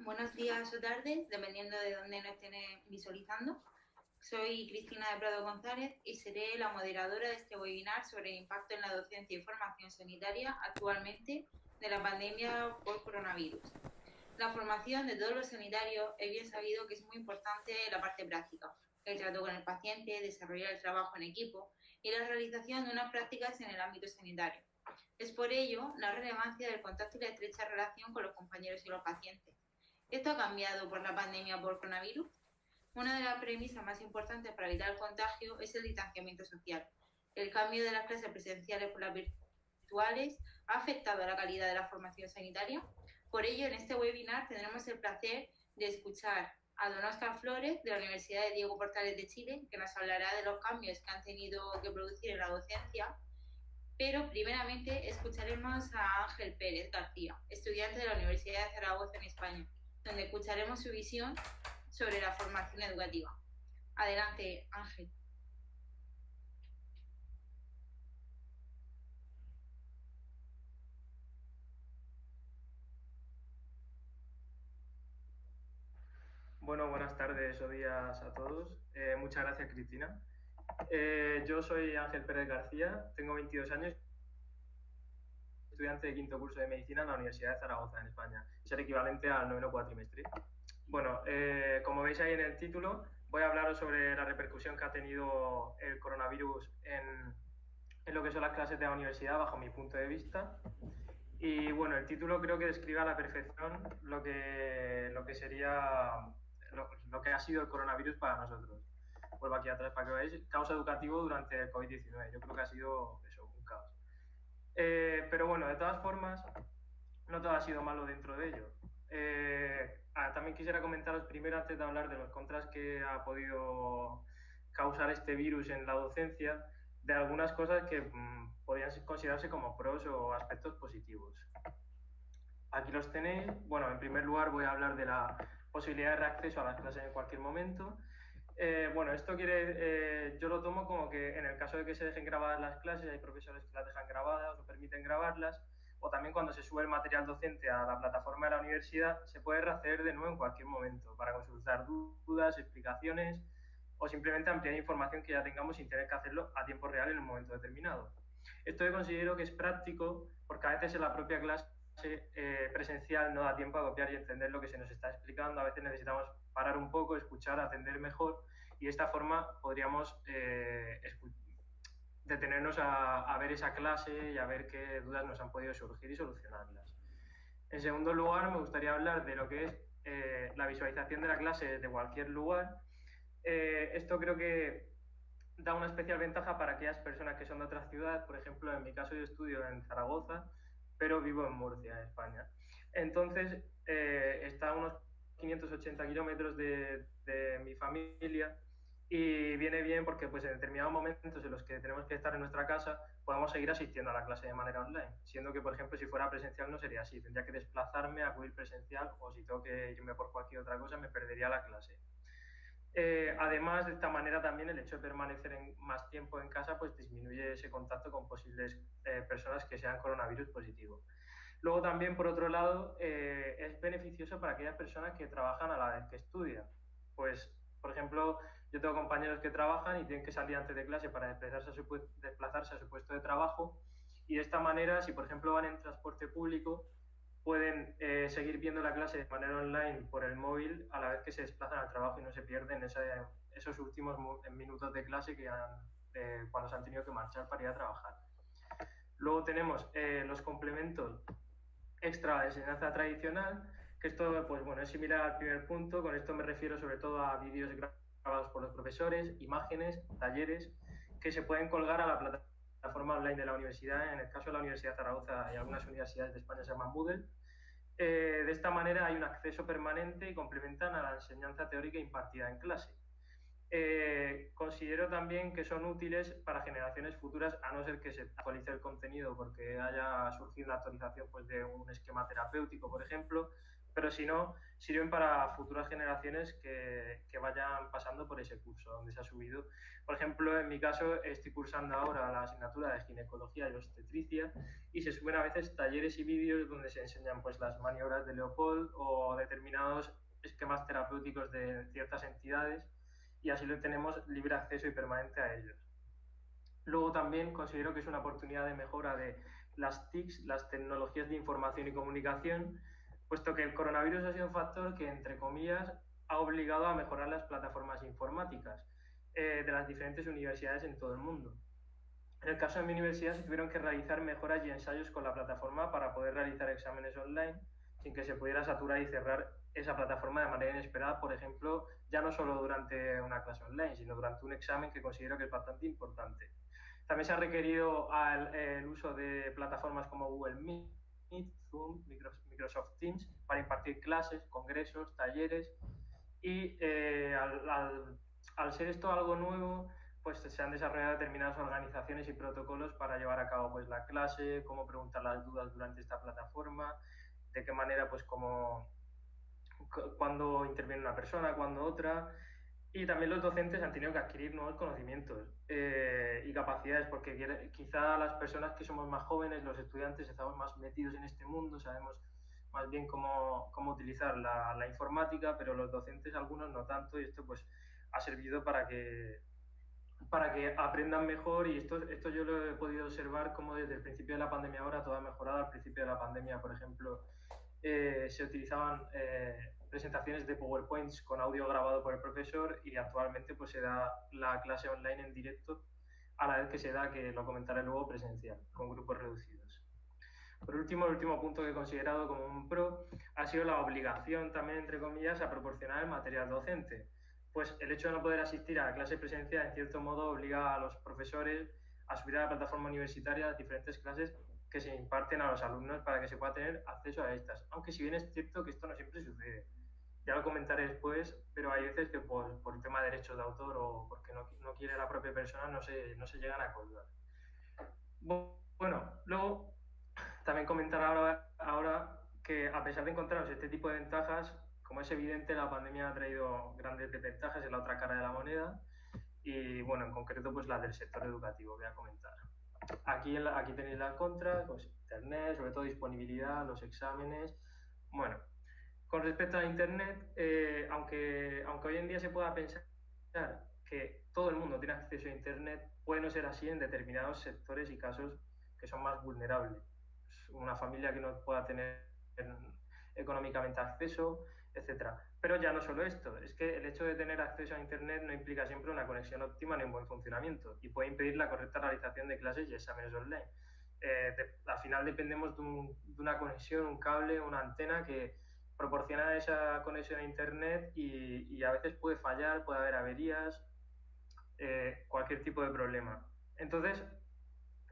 buenos días o tardes, dependiendo de dónde nos estén visualizando. Soy Cristina de Prado González y seré la moderadora de este webinar sobre el impacto en la docencia y formación sanitaria actualmente de la pandemia por coronavirus. La formación de todos los sanitarios es bien sabido que es muy importante la parte práctica, el trato con el paciente, desarrollar el trabajo en equipo y la realización de unas prácticas en el ámbito sanitario. Es por ello la relevancia del contacto y la estrecha relación con los compañeros y los pacientes. ¿Esto ha cambiado por la pandemia por coronavirus? Una de las premisas más importantes para evitar el contagio es el distanciamiento social. El cambio de las clases presenciales por las virtuales ha afectado a la calidad de la formación sanitaria. Por ello, en este webinar tendremos el placer de escuchar a don Óscar Flores, de la Universidad de Diego Portales de Chile, que nos hablará de los cambios que han tenido que producir en la docencia. Pero primeramente escucharemos a Ángel Pérez García, estudiante de la Universidad de Zaragoza en España, donde escucharemos su visión sobre la formación educativa. Adelante, Ángel. Bueno, buenas tardes o días a todos. Muchas gracias, Cristina. Yo soy Ángel Pérez García, tengo 22 años, estudiante de quinto curso de Medicina en la Universidad de Zaragoza, en España. Es el equivalente al noveno cuatrimestre. Bueno, como veis ahí en el título, voy a hablaros sobre la repercusión que ha tenido el coronavirus en lo que son las clases de la universidad, bajo mi punto de vista. Y bueno, el título creo que describe a la perfección lo que sería lo que ha sido el coronavirus para nosotros. Vuelvo aquí atrás para que veáis. Caos educativo durante el COVID-19. Yo creo que ha sido eso, un caos. Pero bueno, de todas formas, no todo ha sido malo dentro de ello. También quisiera comentaros primero, antes de hablar de los contras que ha podido causar este virus en la docencia, de algunas cosas que podrían considerarse como pros o aspectos positivos. Aquí los tenéis. Bueno, en primer lugar voy a hablar de la posibilidad de reacceso a las clases en cualquier momento. Bueno, esto yo lo tomo como que en el caso de que se dejen grabadas las clases, hay profesores que las dejan grabadas o permiten grabarlas, o también cuando se sube el material docente a la plataforma de la universidad, se puede rehacer de nuevo en cualquier momento para consultar dudas, explicaciones o simplemente ampliar información que ya tengamos sin tener que hacerlo a tiempo real en un momento determinado. Esto yo considero que es práctico porque a veces en la propia clase presencial no da tiempo a copiar y entender lo que se nos está explicando. A veces necesitamos parar un poco, escuchar, atender mejor y de esta forma podríamos detenernos a ver esa clase y a ver qué dudas nos han podido surgir y solucionarlas. En segundo lugar, me gustaría hablar de lo que es la visualización de la clase desde cualquier lugar. Esto creo que da una especial ventaja para aquellas personas que son de otras ciudades. Por ejemplo, en mi caso yo estudio en Zaragoza, pero vivo en Murcia, en España. Entonces, está a unos 580 kilómetros de mi familia y viene bien porque pues, en determinados momentos en los que tenemos que estar en nuestra casa podemos seguir asistiendo a la clase de manera online, siendo que, por ejemplo, si fuera presencial no sería así, tendría que desplazarme, acudir presencial o si tengo que irme por cualquier otra cosa me perdería la clase. Además, de esta manera también el hecho de permanecer más tiempo en casa pues disminuye ese contacto con posibles personas que sean coronavirus positivo. Luego también, por otro lado, es beneficioso para aquellas personas que trabajan a la vez que estudian. Pues, por ejemplo, yo tengo compañeros que trabajan y tienen que salir antes de clase para desplazarse a su puesto de trabajo y de esta manera, si por ejemplo van en transporte público, pueden seguir viendo la clase de manera online por el móvil a la vez que se desplazan al trabajo y no se pierden esos últimos minutos de clase cuando se han tenido que marchar para ir a trabajar. Luego tenemos los complementos extra de enseñanza tradicional, que esto pues, bueno, es similar al primer punto. Con esto me refiero sobre todo a vídeos grabados por los profesores, imágenes, talleres que se pueden colgar a la plataforma online de la universidad. En el caso de la Universidad de Zaragoza y algunas universidades de España se llaman Moodle. De esta manera hay un acceso permanente y complementan a la enseñanza teórica impartida en clase. Considero también que son útiles para generaciones futuras, a no ser que se actualice el contenido porque haya surgido una actualización pues, de un esquema terapéutico, por ejemplo, pero si no, sirven para futuras generaciones que vayan pasando por ese curso donde se ha subido. Por ejemplo, en mi caso estoy cursando ahora la asignatura de ginecología y obstetricia y se suben a veces talleres y vídeos donde se enseñan pues las maniobras de Leopold o determinados esquemas terapéuticos de ciertas entidades y así lo tenemos libre acceso y permanente a ellos. Luego también considero que es una oportunidad de mejora de las TICs, las tecnologías de información y comunicación, puesto que el coronavirus ha sido un factor que, entre comillas, ha obligado a mejorar las plataformas informáticas de las diferentes universidades en todo el mundo. En el caso de mi universidad se tuvieron que realizar mejoras y ensayos con la plataforma para poder realizar exámenes online sin que se pudiera saturar y cerrar esa plataforma de manera inesperada, por ejemplo, ya no solo durante una clase online, sino durante un examen que considero que es bastante importante. También se ha requerido el uso de plataformas como Google Meet, Zoom, Microsoft Teams para impartir clases, congresos, talleres y al ser esto algo nuevo, pues se han desarrollado determinadas organizaciones y protocolos para llevar a cabo pues la clase, cómo preguntar las dudas durante esta plataforma, de qué manera pues cuándo interviene una persona, cuándo otra, y también los docentes han tenido que adquirir nuevos conocimientos y capacidades, porque quizá las personas que somos más jóvenes, los estudiantes, estamos más metidos en este mundo, sabemos más bien cómo utilizar la informática, pero los docentes algunos no tanto, y esto pues ha servido para que aprendan mejor, y esto yo lo he podido observar como desde el principio de la pandemia ahora todo ha mejorado. Al principio de la pandemia, por ejemplo, se utilizaban presentaciones de PowerPoints con audio grabado por el profesor y actualmente pues se da la clase online en directo a la vez que se da, que lo comentaré luego, presencial, con grupos reducidos. Por último, el último punto que he considerado como un pro ha sido la obligación también, entre comillas, a proporcionar el material docente. Pues el hecho de no poder asistir a la clase presencial, en cierto modo, obliga a los profesores a subir a la plataforma universitaria las diferentes clases que se imparten a los alumnos para que se pueda tener acceso a estas. Aunque si bien es cierto que esto no siempre sucede. Ya lo comentaré después, pero hay veces que por el tema de derechos de autor o porque no quiere la propia persona no se llegan a acordar. Bueno, luego también comentar ahora que a pesar de encontrarnos este tipo de ventajas, como es evidente, la pandemia ha traído grandes desventajas en la otra cara de la moneda y, bueno, en concreto, pues la del sector educativo, voy a comentar. Aquí tenéis las contras, pues internet, sobre todo disponibilidad, los exámenes. Bueno, con respecto a internet, aunque hoy en día se pueda pensar que todo el mundo tiene acceso a internet, puede no ser así en determinados sectores y casos que son más vulnerables. Una familia que no pueda tener económicamente acceso, etcétera. Pero ya no solo esto, es que el hecho de tener acceso a internet no implica siempre una conexión óptima ni un buen funcionamiento y puede impedir la correcta realización de clases y exámenes online. Al final dependemos de una conexión, un cable, una antena que proporciona esa conexión a internet y a veces puede fallar, puede haber averías, cualquier tipo de problema. Entonces,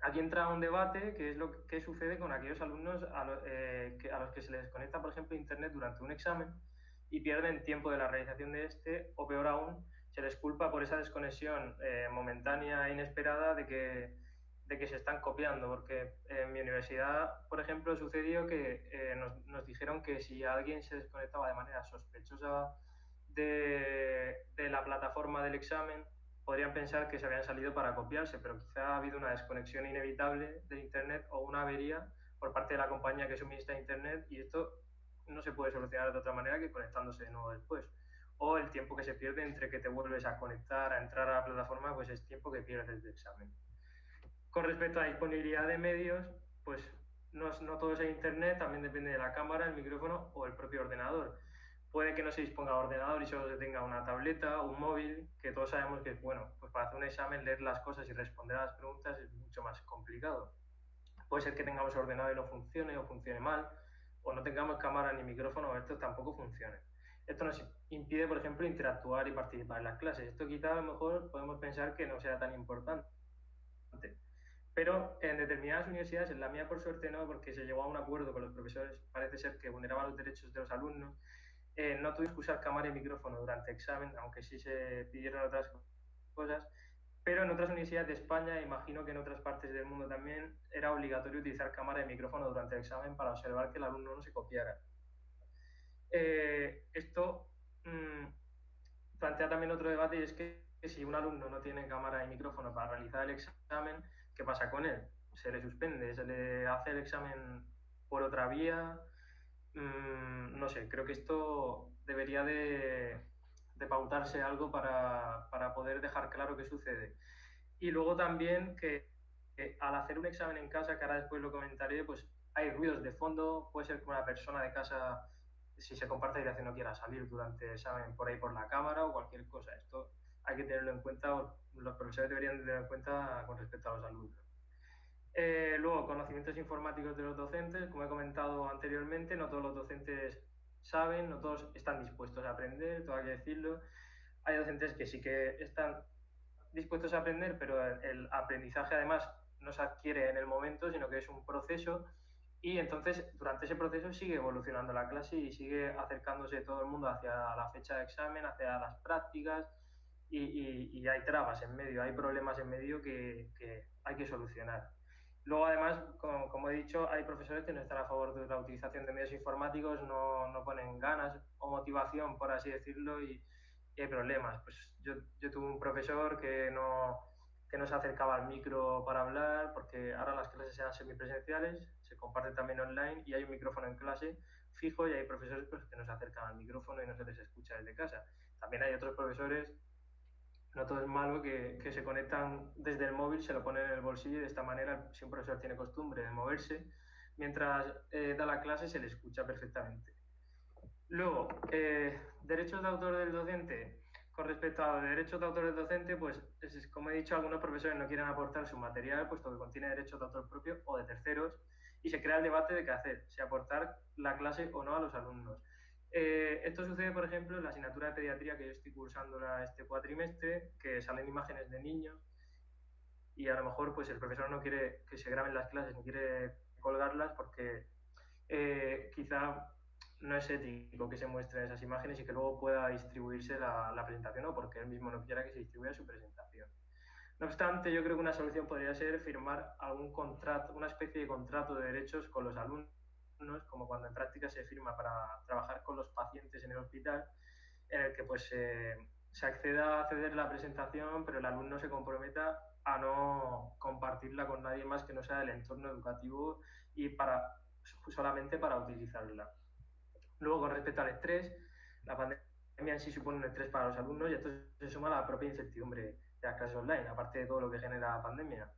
aquí entra un debate que es lo que sucede con aquellos alumnos a los que se les desconecta, por ejemplo, internet durante un examen y pierden tiempo de la realización de este, o peor aún, se les culpa por esa desconexión momentánea e inesperada de que se están copiando, porque en mi universidad, por ejemplo, sucedió que nos dijeron que si alguien se desconectaba de manera sospechosa de la plataforma del examen, podrían pensar que se habían salido para copiarse, pero quizá ha habido una desconexión inevitable de Internet o una avería por parte de la compañía que suministra Internet, y esto no se puede solucionar de otra manera que conectándose de nuevo después. O el tiempo que se pierde entre que te vuelves a conectar, a entrar a la plataforma, pues es tiempo que pierdes de examen. Con respecto a disponibilidad de medios, pues no todo es en Internet, también depende de la cámara, el micrófono o el propio ordenador. Puede que no se disponga de ordenador y solo se tenga una tableta o un móvil, que todos sabemos que, bueno, pues para hacer un examen, leer las cosas y responder a las preguntas es mucho más complicado. Puede ser que tengamos ordenador y no funcione o funcione mal, o no tengamos cámara ni micrófono o esto tampoco funcione. Esto nos impide, por ejemplo, interactuar y participar en las clases. Esto quizá a lo mejor podemos pensar que no sea tan importante. Pero en determinadas universidades, en la mía por suerte no, porque se llegó a un acuerdo con los profesores, parece ser que vulneraban los derechos de los alumnos, no tuvimos que usar cámara y micrófono durante el examen, aunque sí se pidieron otras cosas, pero en otras universidades de España, imagino que en otras partes del mundo también, era obligatorio utilizar cámara y micrófono durante el examen para observar que el alumno no se copiara. Esto plantea también otro debate, y es que si un alumno no tiene cámara y micrófono para realizar el examen, ¿qué pasa con él? ¿Se le suspende? ¿Se le hace el examen por otra vía? No sé, creo que esto debería de pautarse algo para poder dejar claro qué sucede. Y luego también que al hacer un examen en casa, que ahora después lo comentaré, pues hay ruidos de fondo, puede ser que una persona de casa, si se comparte habitación, no quiera salir durante el examen por ahí por la cámara o cualquier cosa. Esto hay que tenerlo en cuenta, los profesores deberían tenerlo en cuenta con respecto a los alumnos. Luego, conocimientos informáticos de los docentes. Como he comentado anteriormente, no todos los docentes saben, no todos están dispuestos a aprender, todo hay que decirlo. Hay docentes que sí que están dispuestos a aprender, pero el aprendizaje además no se adquiere en el momento, sino que es un proceso, y entonces durante ese proceso sigue evolucionando la clase y sigue acercándose todo el mundo hacia la fecha de examen, hacia las prácticas, y hay trabas en medio, hay problemas en medio que hay que solucionar. Luego, además, como he dicho, hay profesores que no están a favor de la utilización de medios informáticos, no ponen ganas o motivación, por así decirlo, y hay problemas. Pues yo tuve un profesor que no se acercaba al micro para hablar, porque ahora las clases sean semipresenciales, se comparten también online y hay un micrófono en clase fijo, y hay profesores pues, que no se acercan al micrófono y no se les escucha desde casa. También hay otros profesores, no todo es malo, que se conectan desde el móvil, se lo ponen en el bolsillo, y de esta manera, si un profesor tiene costumbre de moverse mientras da la clase, se le escucha perfectamente. Luego, derechos de autor del docente. Con respecto a los derechos de autor del docente, pues como he dicho, algunos profesores no quieren aportar su material, puesto que contiene derechos de autor propio o de terceros, y se crea el debate de qué hacer, si aportar la clase o no a los alumnos. Esto sucede, por ejemplo, en la asignatura de pediatría que yo estoy cursando este cuatrimestre, que salen imágenes de niños, y a lo mejor pues el profesor no quiere que se graben las clases, ni quiere colgarlas porque quizá no es ético que se muestren esas imágenes y que luego pueda distribuirse la presentación, o porque él mismo no quiera que se distribuya su presentación. No obstante, yo creo que una solución podría ser firmar algún contrato, una especie de contrato de derechos con los alumnos, como cuando en práctica se firma para trabajar con los pacientes en el hospital, en el que pues se acceda a ceder la presentación, pero el alumno se comprometa a no compartirla con nadie más que no sea del entorno educativo, y solamente para utilizarla. Luego, con respecto al estrés, la pandemia en sí supone un estrés para los alumnos, y esto se suma a la propia incertidumbre de las clases online, aparte de todo lo que genera la pandemia.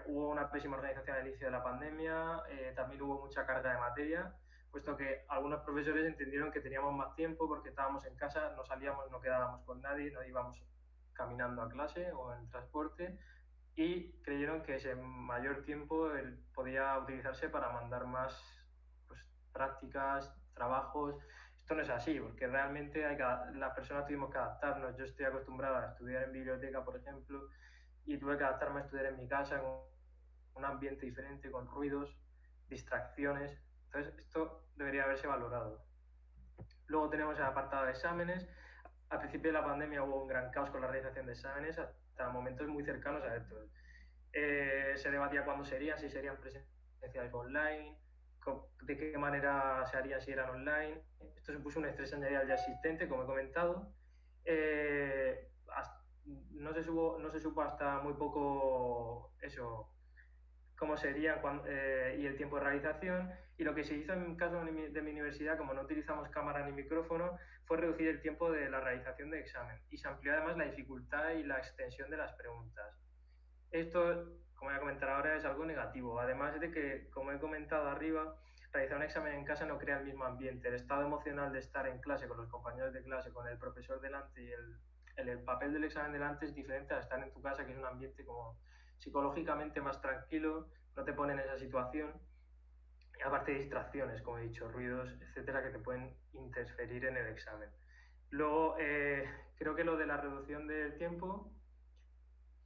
Hubo una pésima organización al inicio de la pandemia, también hubo mucha carga de materia, puesto que algunos profesores entendieron que teníamos más tiempo porque estábamos en casa, no salíamos, no quedábamos con nadie, no íbamos caminando a clase o en transporte, y creyeron que ese mayor tiempo podía utilizarse para mandar más pues, prácticas, trabajos. Esto no es así, porque realmente las personas tuvimos que adaptarnos. Yo estoy acostumbrada a estudiar en biblioteca, por ejemplo, y tuve que adaptarme a estudiar en mi casa, en un ambiente diferente, con ruidos, distracciones. Entonces, esto debería haberse valorado. Luego tenemos el apartado de exámenes. Al principio de la pandemia hubo un gran caos con la realización de exámenes, hasta momentos muy cercanos a estos. Se debatía cuándo serían, si serían presenciales o online, de qué manera se harían si eran online. Esto supuso un estrés añadido al ya existente, como he comentado. No se supo hasta muy poco eso, cómo serían y el tiempo de realización. Y lo que se hizo en caso de mi universidad, como no utilizamos cámara ni micrófono, fue reducir el tiempo de la realización de examen, y se amplió además la dificultad y la extensión de las preguntas. Esto, como voy a comentar ahora, es algo negativo, además de que, como he comentado arriba, realizar un examen en casa no crea el mismo ambiente. El estado emocional de estar en clase con los compañeros de clase, con el profesor delante, y el papel del examen delante es diferente a estar en tu casa, que es un ambiente como psicológicamente más tranquilo, no te pone en esa situación. Y aparte de distracciones, como he dicho, ruidos, etcétera, que te pueden interferir en el examen. Luego, creo que lo de la reducción del tiempo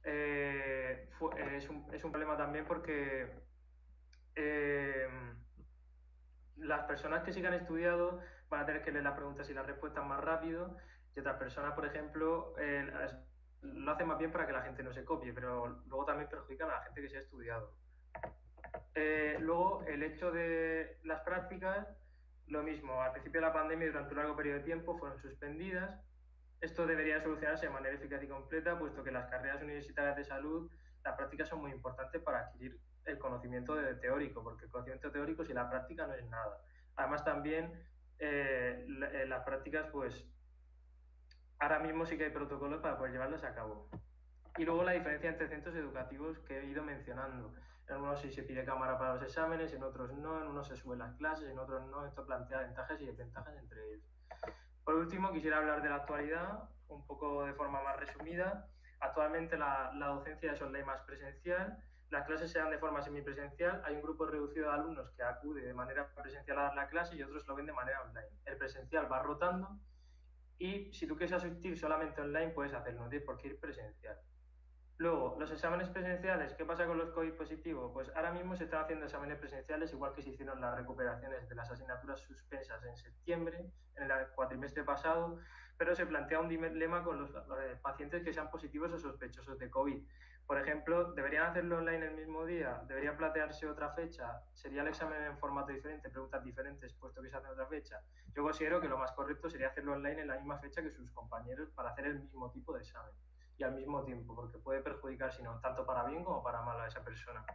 es un problema también, porque eh, las personas que sí que han estudiado van a tener que leer las preguntas y las respuestas más rápido, y otras personas, por ejemplo, lo hacen más bien para que la gente no se copie, pero luego también perjudican a la gente que sí ha estudiado. Luego, el hecho de las prácticas lo mismo, al principio de la pandemia y durante un largo periodo de tiempo fueron suspendidas. Esto debería solucionarse de manera eficaz y completa, puesto que las carreras universitarias de salud, las prácticas son muy importantes para adquirir el conocimiento teórico, porque el conocimiento teórico sin la práctica no es nada. Además, también las prácticas, pues ahora mismo sí que hay protocolos para poder llevarlas a cabo. Y luego la diferencia entre centros educativos que he ido mencionando. En unos sí se pide cámara para los exámenes, en otros no, en unos se suben las clases, en otros no. Esto plantea ventajas y desventajas entre ellos. Por último, quisiera hablar de la actualidad, un poco de forma más resumida. Actualmente la docencia es online más presencial, las clases se dan de forma semipresencial, hay un grupo reducido de alumnos que acude de manera presencial a dar la clase y otros lo ven de manera online. El presencial va rotando y si tú quieres asistir solamente online puedes hacerlo, no tienes por qué ir presencial. Luego, los exámenes presenciales, ¿qué pasa con los COVID positivos? Pues ahora mismo se están haciendo exámenes presenciales, igual que se hicieron las recuperaciones de las asignaturas suspensas en septiembre, en el cuatrimestre pasado, pero se plantea un dilema con los pacientes que sean positivos o sospechosos de COVID. Por ejemplo, ¿deberían hacerlo online el mismo día? ¿Debería plantearse otra fecha? ¿Sería el examen en formato diferente, preguntas diferentes, puesto que se hace en otra fecha? Yo considero que lo más correcto sería hacerlo online en la misma fecha que sus compañeros para hacer el mismo tipo de examen y al mismo tiempo, porque puede perjudicar, si no, tanto para bien como para mal a esa persona.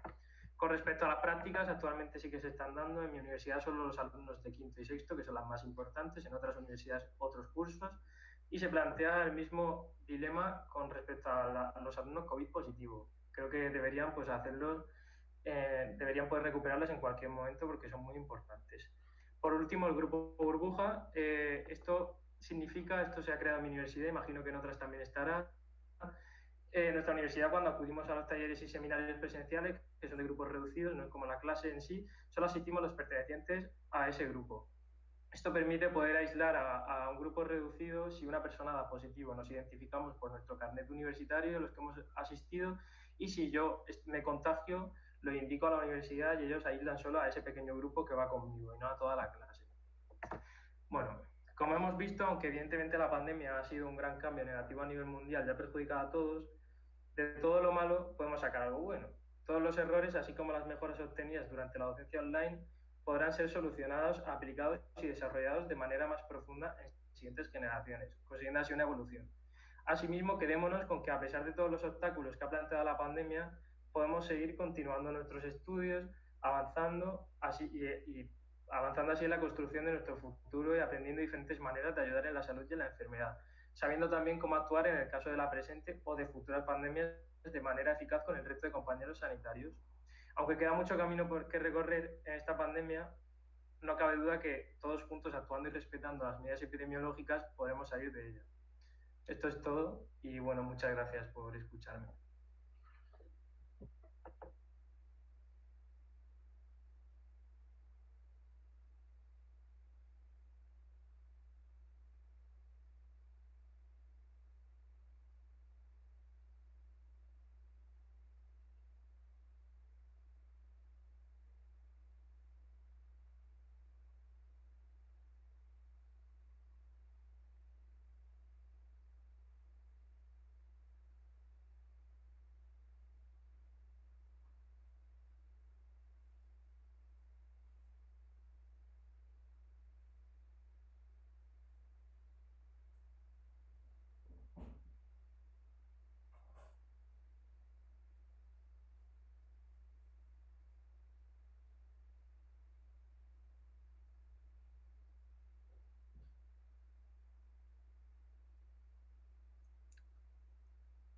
Con respecto a las prácticas, actualmente sí que se están dando. En mi universidad solo los alumnos de quinto y sexto, que son las más importantes, en otras universidades otros cursos, y se plantea el mismo dilema con respecto a los alumnos COVID positivo. Creo que deberían pues hacerlos, deberían poder recuperarlos en cualquier momento porque son muy importantes. Por último, el grupo burbuja. Esto significa, esto se ha creado en mi universidad, imagino que en otras también estará, en nuestra universidad, cuando acudimos a los talleres y seminarios presenciales, que son de grupos reducidos, no es como la clase en sí, solo asistimos los pertenecientes a ese grupo. Esto permite poder aislar a un grupo reducido si una persona da positivo. Nos identificamos por nuestro carnet universitario, los que hemos asistido, y si yo me contagio, lo indico a la universidad y ellos aíslan solo a ese pequeño grupo que va conmigo y no a toda la clase. Bueno, como hemos visto, aunque evidentemente la pandemia ha sido un gran cambio negativo a nivel mundial y ha perjudicado a todos, de todo lo malo podemos sacar algo bueno. Todos los errores, así como las mejoras obtenidas durante la docencia online, podrán ser solucionados, aplicados y desarrollados de manera más profunda en siguientes generaciones, consiguiendo así una evolución. Asimismo, quedémonos con que a pesar de todos los obstáculos que ha planteado la pandemia, podemos seguir continuando nuestros estudios, avanzando y avanzando así en la construcción de nuestro futuro y aprendiendo diferentes maneras de ayudar en la salud y en la enfermedad, sabiendo también cómo actuar en el caso de la presente o de futuras pandemias de manera eficaz con el resto de compañeros sanitarios. Aunque queda mucho camino por que recorrer en esta pandemia, no cabe duda que todos juntos, actuando y respetando las medidas epidemiológicas, podremos salir de ella. Esto es todo y bueno, muchas gracias por escucharme.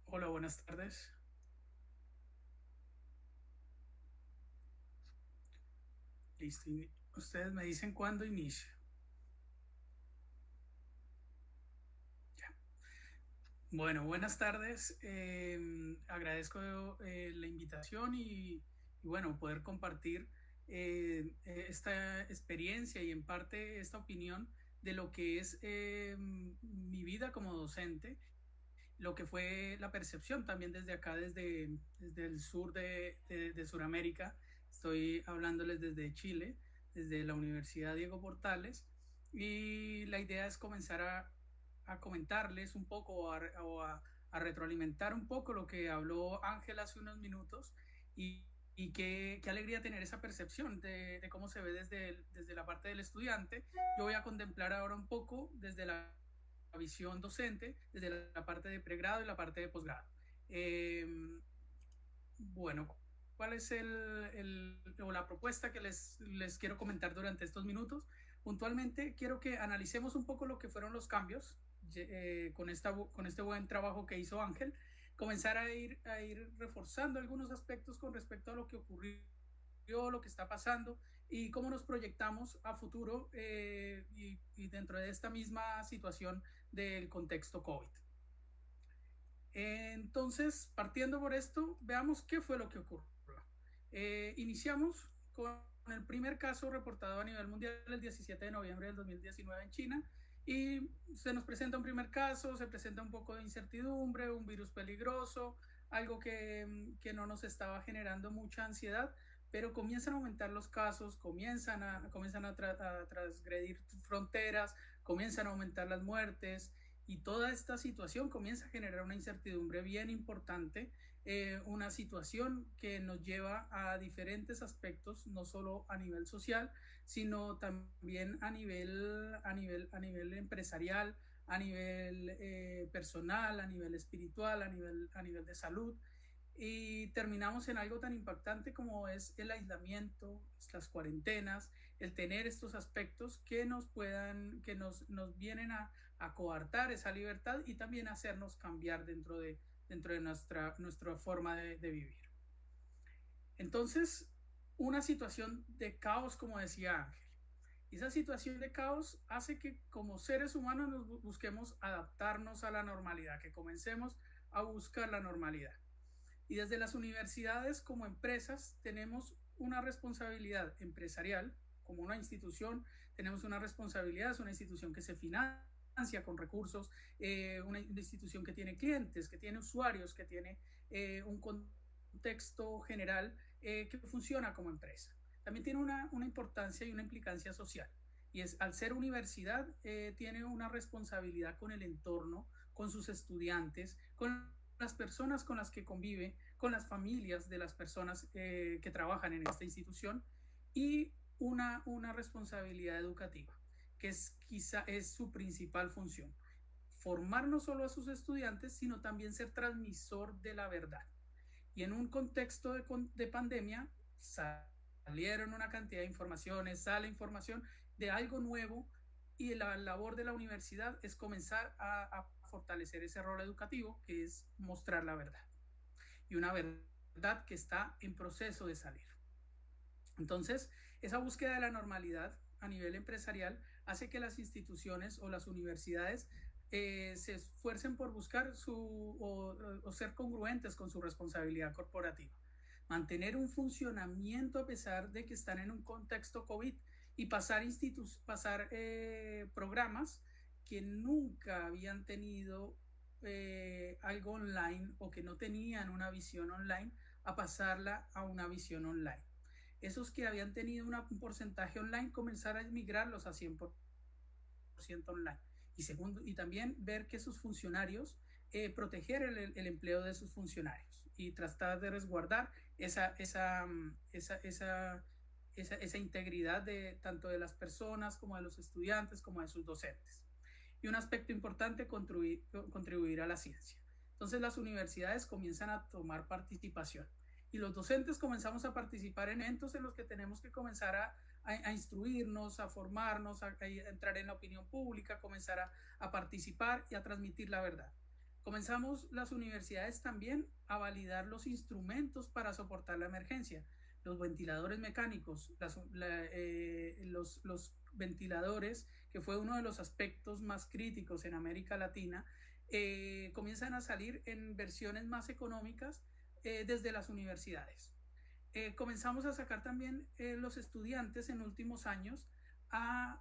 Hola, buenas tardes. Listo. Ustedes me dicen cuándo inicio. Ya. Bueno, buenas tardes. Agradezco la invitación y bueno, poder compartir esta experiencia y en parte esta opinión de lo que es mi vida como docente, lo que fue la percepción también desde acá, desde el sur de Sudamérica. Estoy hablándoles desde Chile, desde la Universidad Diego Portales, y la idea es comenzar a comentarles un poco o a retroalimentar un poco lo que habló Ángel hace unos minutos y qué alegría tener esa percepción de cómo se ve desde la parte del estudiante. Yo voy a contemplar ahora un poco desde la visión docente, desde la parte de pregrado y la parte de posgrado. Bueno, ¿cuál es o la propuesta que les quiero comentar durante estos minutos? Puntualmente, quiero que analicemos un poco lo que fueron los cambios con este buen trabajo que hizo Ángel, comenzar a ir reforzando algunos aspectos con respecto a lo que ocurrió, lo que está pasando y cómo nos proyectamos a futuro y dentro de esta misma situación del contexto COVID. Entonces, partiendo por esto, veamos qué fue lo que ocurrió. Iniciamos con el primer caso reportado a nivel mundial el 17 de noviembre del 2019 en China y se nos presenta un primer caso, se presenta un poco de incertidumbre, un virus peligroso, algo que no nos estaba generando mucha ansiedad, pero comienzan a aumentar los casos, comienzan a transgredir fronteras, comienzan a aumentar las muertes y toda esta situación comienza a generar una incertidumbre bien importante, una situación que nos lleva a diferentes aspectos, no solo a nivel social, sino también a nivel empresarial, a nivel personal, a nivel espiritual, a nivel de salud. Y terminamos en algo tan impactante como es el aislamiento, las cuarentenas, el tener estos aspectos que nos vienen a coartar esa libertad y también hacernos cambiar dentro de nuestra forma de vivir. Entonces, una situación de caos, como decía Ángel. Esa situación de caos hace que como seres humanos nos busquemos adaptarnos a la normalidad, que comencemos a buscar la normalidad. Y desde las universidades como empresas tenemos una responsabilidad empresarial, como una institución, tenemos una responsabilidad, es una institución que se financia con recursos, una institución que tiene clientes, que tiene usuarios, que tiene un contexto general que funciona como empresa. También tiene una importancia y una implicancia social. Y es, al ser universidad, tiene una responsabilidad con el entorno, con sus estudiantes, con las personas con las que convive, con las familias de las personas que trabajan en esta institución y una responsabilidad educativa, que quizá es su principal función. Formar no solo a sus estudiantes, sino también ser transmisor de la verdad. Y en un contexto de pandemia salieron una cantidad de informaciones, sale información de algo nuevo y la labor de la universidad es comenzar a fortalecer ese rol educativo que es mostrar la verdad. Y una verdad que está en proceso de salir. Entonces, esa búsqueda de la normalidad a nivel empresarial hace que las instituciones o las universidades se esfuercen por buscar o ser congruentes con su responsabilidad corporativa. Mantener un funcionamiento a pesar de que están en un contexto COVID y pasar programas que nunca habían tenido algo online o que no tenían una visión online a pasarla a una visión online. Esos que habían tenido un porcentaje online comenzar a migrarlos a 100% online. Y segundo, y también ver que sus funcionarios, proteger el empleo de sus funcionarios y tratar de resguardar esa integridad tanto de las personas como de los estudiantes como de sus docentes. Y un aspecto importante, contribuir a la ciencia. Entonces las universidades comienzan a tomar participación y los docentes comenzamos a participar en eventos en los que tenemos que comenzar a instruirnos, a formarnos, a entrar en la opinión pública, comenzar a participar y a transmitir la verdad. Comenzamos las universidades también a validar los instrumentos para soportar la emergencia, los ventiladores mecánicos, los ventiladores, que fue uno de los aspectos más críticos en América Latina, comienzan a salir en versiones más económicas desde las universidades. Comenzamos a sacar también los estudiantes en últimos años a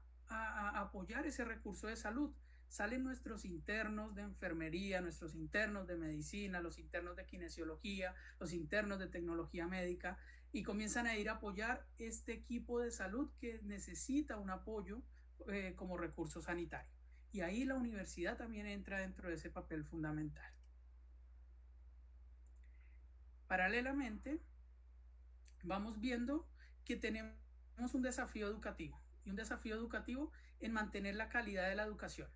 apoyar ese recurso de salud. Salen nuestros internos de enfermería, nuestros internos de medicina, los internos de kinesiología, los internos de tecnología médica y comienzan a ir a apoyar este equipo de salud que necesita un apoyo como recurso sanitario. Y ahí la universidad también entra dentro de ese papel fundamental. Paralelamente, vamos viendo que tenemos un desafío educativo, y un desafío educativo en mantener la calidad de la educación,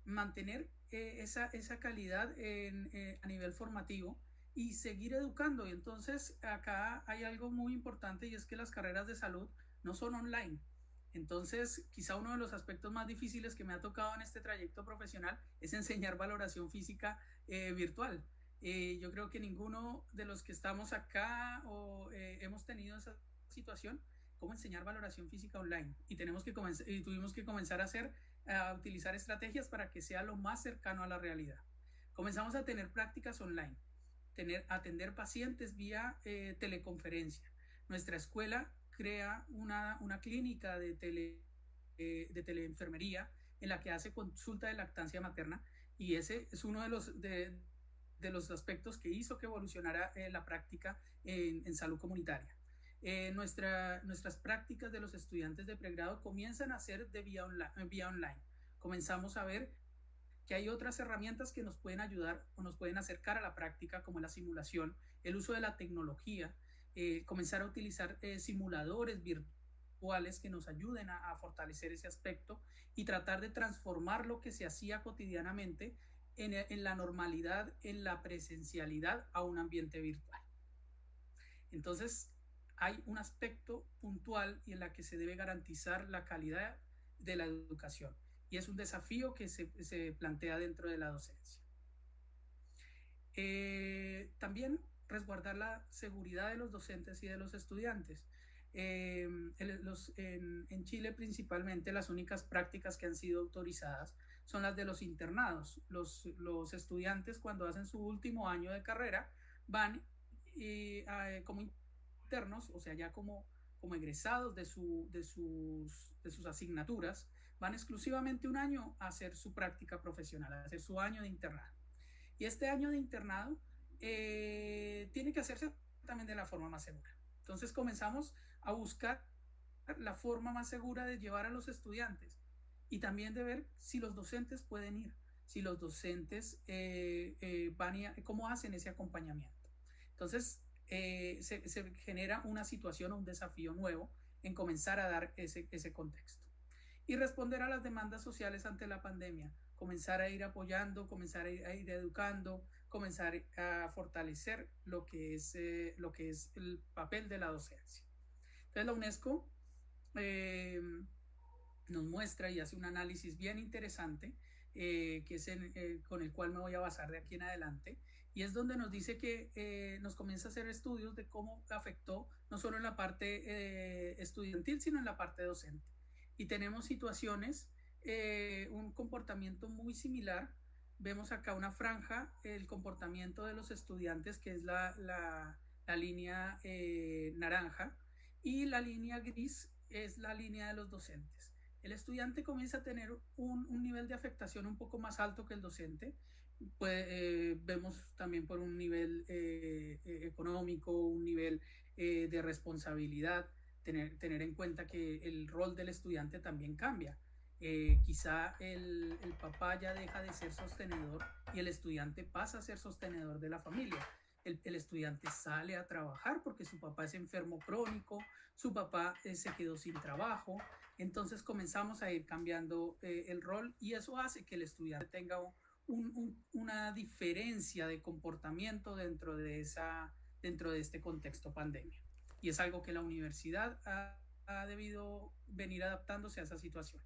mantener esa calidad a nivel formativo y seguir educando. Y entonces acá hay algo muy importante, y es que las carreras de salud no son online. Entonces, quizá uno de los aspectos más difíciles que me ha tocado en este trayecto profesional es enseñar valoración física virtual. Yo creo que ninguno de los que estamos acá hemos tenido esa situación, cómo enseñar valoración física online. Y tuvimos que comenzar a utilizar estrategias para que sea lo más cercano a la realidad. Comenzamos a tener prácticas online, atender pacientes vía teleconferencia. Nuestra escuela crea una clínica de teleenfermería en la que hace consulta de lactancia materna, y ese es uno de los aspectos que hizo que evolucionara la práctica en salud comunitaria. Nuestras prácticas de los estudiantes de pregrado comienzan a ser vía online. Comenzamos a ver que hay otras herramientas que nos pueden ayudar o nos pueden acercar a la práctica, como la simulación, el uso de la tecnología, comenzar a utilizar simuladores virtuales que nos ayuden a fortalecer ese aspecto, y tratar de transformar lo que se hacía cotidianamente en la normalidad, en la presencialidad, a un ambiente virtual. Entonces, hay un aspecto puntual y en la que se debe garantizar la calidad de la educación, y es un desafío que se plantea dentro de la docencia. También resguardar la seguridad de los docentes y de los estudiantes. En Chile principalmente las únicas prácticas que han sido autorizadas son las de los internados. Los estudiantes, cuando hacen su último año de carrera, van como internos, o sea, ya como egresados de sus asignaturas, van exclusivamente un año a hacer su práctica profesional, a hacer su año de internado. Y este año de internado tiene que hacerse también de la forma más segura. Entonces comenzamos a buscar la forma más segura de llevar a los estudiantes, y también de ver si los docentes pueden ir, si los docentes van cómo hacen ese acompañamiento. Entonces se genera una situación o un desafío nuevo en comenzar a dar ese contexto. Y responder a las demandas sociales ante la pandemia, comenzar a ir apoyando, comenzar a ir educando, comenzar a fortalecer lo que es el papel de la docencia. Entonces la UNESCO nos muestra y hace un análisis bien interesante, que es con el cual me voy a basar de aquí en adelante, y es donde nos dice que nos comienza a hacer estudios de cómo afectó no solo en la parte estudiantil, sino en la parte docente. Y tenemos situaciones, un comportamiento muy similar. Vemos acá una franja, el comportamiento de los estudiantes, que es la línea naranja, y la línea gris es la línea de los docentes. El estudiante comienza a tener un nivel de afectación un poco más alto que el docente. Pues, vemos también por un nivel económico, un nivel de responsabilidad, tener en cuenta que el rol del estudiante también cambia. Quizá el papá ya deja de ser sostenedor y el estudiante pasa a ser sostenedor de la familia. El estudiante sale a trabajar porque su papá es enfermo crónico, su papá se quedó sin trabajo. Entonces comenzamos a ir cambiando el rol, y eso hace que el estudiante tenga una diferencia de comportamiento dentro de este contexto pandemia. Y es algo que la universidad ha debido venir adaptándose a esa situación.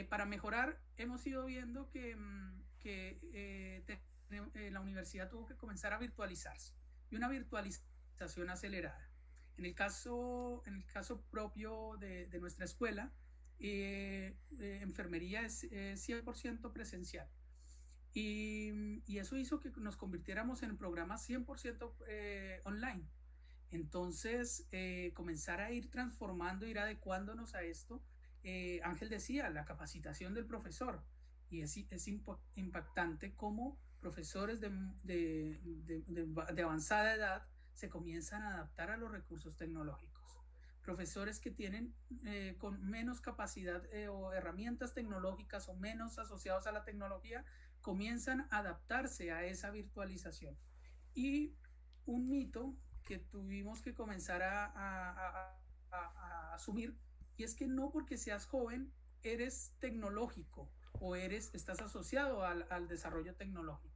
Para mejorar, hemos ido viendo que la universidad tuvo que comenzar a virtualizarse, y una virtualización acelerada. En el caso propio de nuestra escuela, enfermería es 100% presencial. Y eso hizo que nos convirtiéramos en programas 100% online. Entonces, comenzar a ir transformando, ir adecuándonos a esto. Ángel decía, la capacitación del profesor, y es impactante cómo profesores de avanzada edad se comienzan a adaptar a los recursos tecnológicos. Profesores que tienen con menos capacidad o herramientas tecnológicas o menos asociados a la tecnología, comienzan a adaptarse a esa virtualización. Y un mito que tuvimos que comenzar a asumir, y es que no porque seas joven eres tecnológico o estás asociado al desarrollo tecnológico.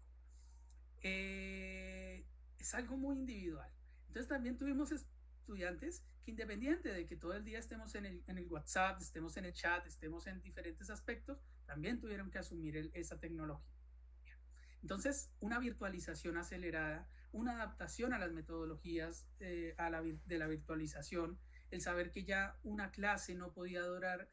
Es algo muy individual. Entonces también tuvimos estudiantes que, independiente de que todo el día estemos en el WhatsApp, estemos en el chat, estemos en diferentes aspectos, también tuvieron que asumir esa tecnología. Entonces, una virtualización acelerada, una adaptación a las metodologías de la virtualización, el saber que ya una clase no podía durar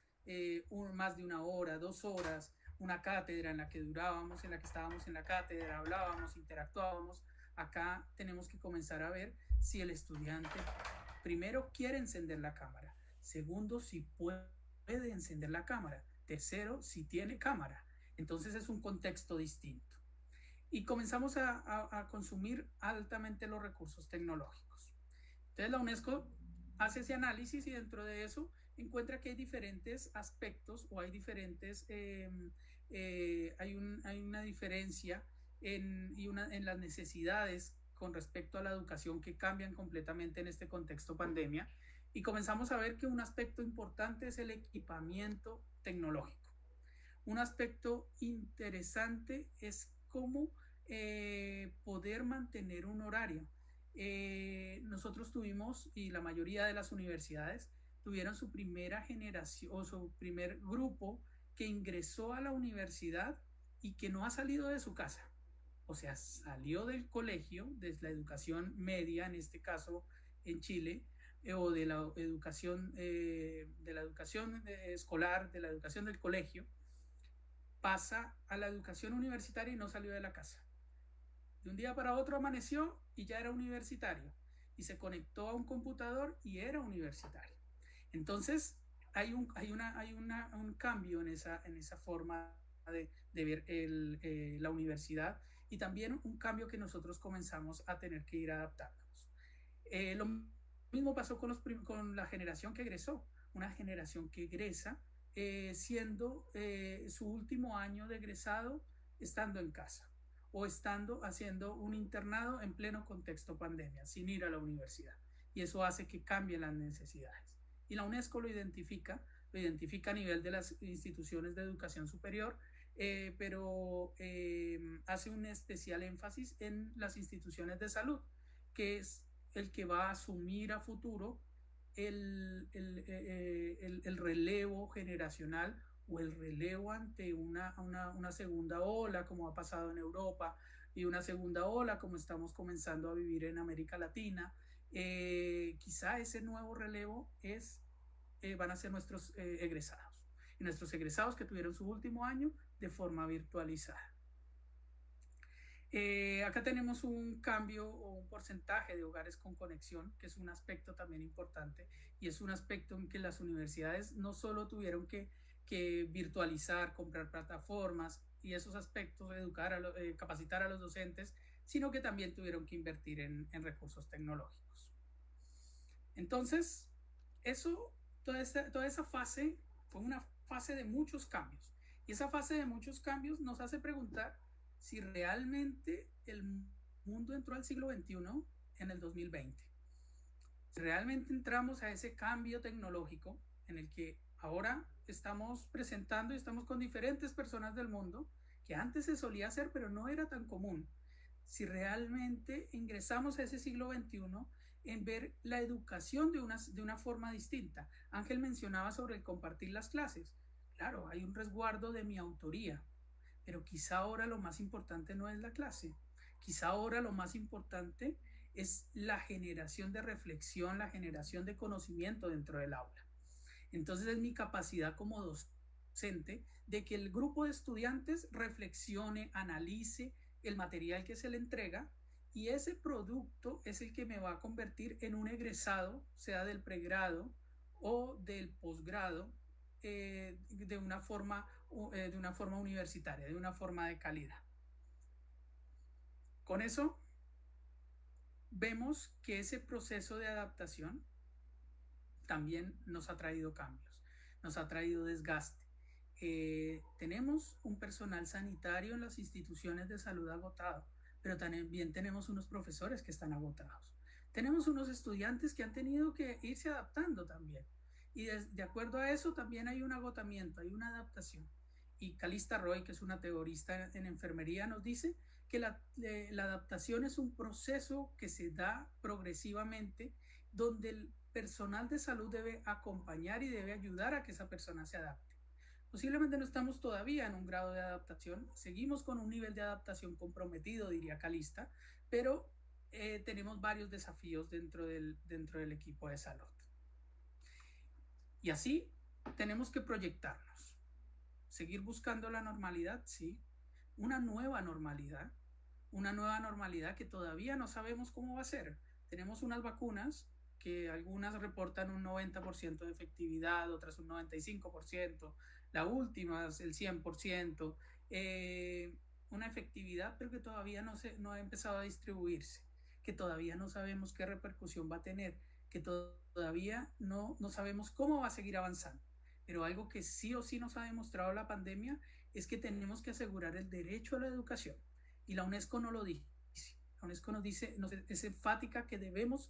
más de 1 hora, 2 horas, una cátedra en la que durábamos, en la que estábamos en la cátedra, hablábamos, interactuábamos. Acá tenemos que comenzar a ver si el estudiante, primero, quiere encender la cámara, segundo, si puede encender la cámara, tercero, si tiene cámara. Entonces es un contexto distinto. Y comenzamos a consumir altamente los recursos tecnológicos. Entonces la UNESCO hace ese análisis y dentro de eso encuentra que hay diferentes aspectos o hay diferentes, hay una diferencia en las necesidades con respecto a la educación que cambian completamente en este contexto pandemia, y comenzamos a ver que un aspecto importante es el equipamiento tecnológico. Un aspecto interesante es cómo poder mantener un horario. Nosotros tuvimos, y la mayoría de las universidades tuvieron su primera generación o su primer grupo que ingresó a la universidad y que no ha salido de su casa. O sea, salió del colegio, de la educación media, en este caso en Chile, o de la educación escolar, de la educación del colegio, pasa a la educación universitaria y no salió de la casa. De un día para otro amaneció y ya era universitario, y se conectó a un computador y era universitario. Entonces hay un cambio en esa forma de ver la universidad, y también un cambio que nosotros comenzamos a tener que ir adaptándonos. Lo mismo pasó con la generación que egresó, una generación que egresa siendo su último año de egresado estando en casa o haciendo un internado en pleno contexto pandemia, sin ir a la universidad. Y eso hace que cambien las necesidades. Y la UNESCO lo identifica a nivel de las instituciones de educación superior, pero hace un especial énfasis en las instituciones de salud, que es el que va a asumir a futuro el relevo generacional o el relevo ante una segunda ola, como ha pasado en Europa, y una segunda ola como estamos comenzando a vivir en América Latina. Quizá ese nuevo relevo van a ser nuestros egresados, y nuestros egresados que tuvieron su último año de forma virtualizada. Acá tenemos un cambio o un porcentaje de hogares con conexión, que es un aspecto también importante, y es un aspecto en que las universidades no solo tuvieron que virtualizar, comprar plataformas y esos aspectos, capacitar a los docentes, sino que también tuvieron que invertir en recursos tecnológicos. Entonces, toda esa fase fue una fase de muchos cambios, y esa fase de muchos cambios nos hace preguntar si realmente el mundo entró al siglo XXI en el 2020. Si realmente entramos a ese cambio tecnológico en el que ahora estamos presentando y estamos con diferentes personas del mundo, que antes se solía hacer pero no era tan común. Si realmente ingresamos a ese siglo XXI en ver la educación de una forma distinta. Ángel mencionaba sobre el compartir las clases. Claro, hay un resguardo de mi autoría, pero quizá ahora lo más importante no es la clase, quizá ahora lo más importante es la generación de reflexión, la generación de conocimiento dentro del aula. Entonces es mi capacidad como docente de que el grupo de estudiantes reflexione, analice el material que se le entrega, y ese producto es el que me va a convertir en un egresado, sea del pregrado o del posgrado, de una forma universitaria, de una forma de calidad. Con eso vemos que ese proceso de adaptación también nos ha traído cambios, nos ha traído desgaste. Tenemos un personal sanitario en las instituciones de salud agotado, pero también tenemos unos profesores que están agotados. tenemos unos estudiantes que han tenido que irse adaptando también. Y de acuerdo a eso también hay un agotamiento, hay una adaptación. Y Calista Roy, que es una teorista en enfermería, nos dice que la adaptación es un proceso que se da progresivamente, donde el personal de salud debe acompañar y debe ayudar a que esa persona se adapte. Posiblemente no estamos todavía en un grado de adaptación, seguimos con un nivel de adaptación comprometido, diría Calista, pero tenemos varios desafíos dentro del equipo de salud. Y así tenemos que proyectarnos, seguir buscando la normalidad, sí, una nueva normalidad que todavía no sabemos cómo va a ser. Tenemos unas vacunas que algunas reportan un 90% de efectividad, otras un 95%, la última es el 100%, una efectividad, pero que todavía no ha empezado a distribuirse, que todavía no sabemos qué repercusión va a tener, que todavía no sabemos cómo va a seguir avanzando. Pero algo que sí o sí nos ha demostrado la pandemia es que tenemos que asegurar el derecho a la educación. Y la UNESCO no lo dice. La UNESCO nos dice, es enfática que debemos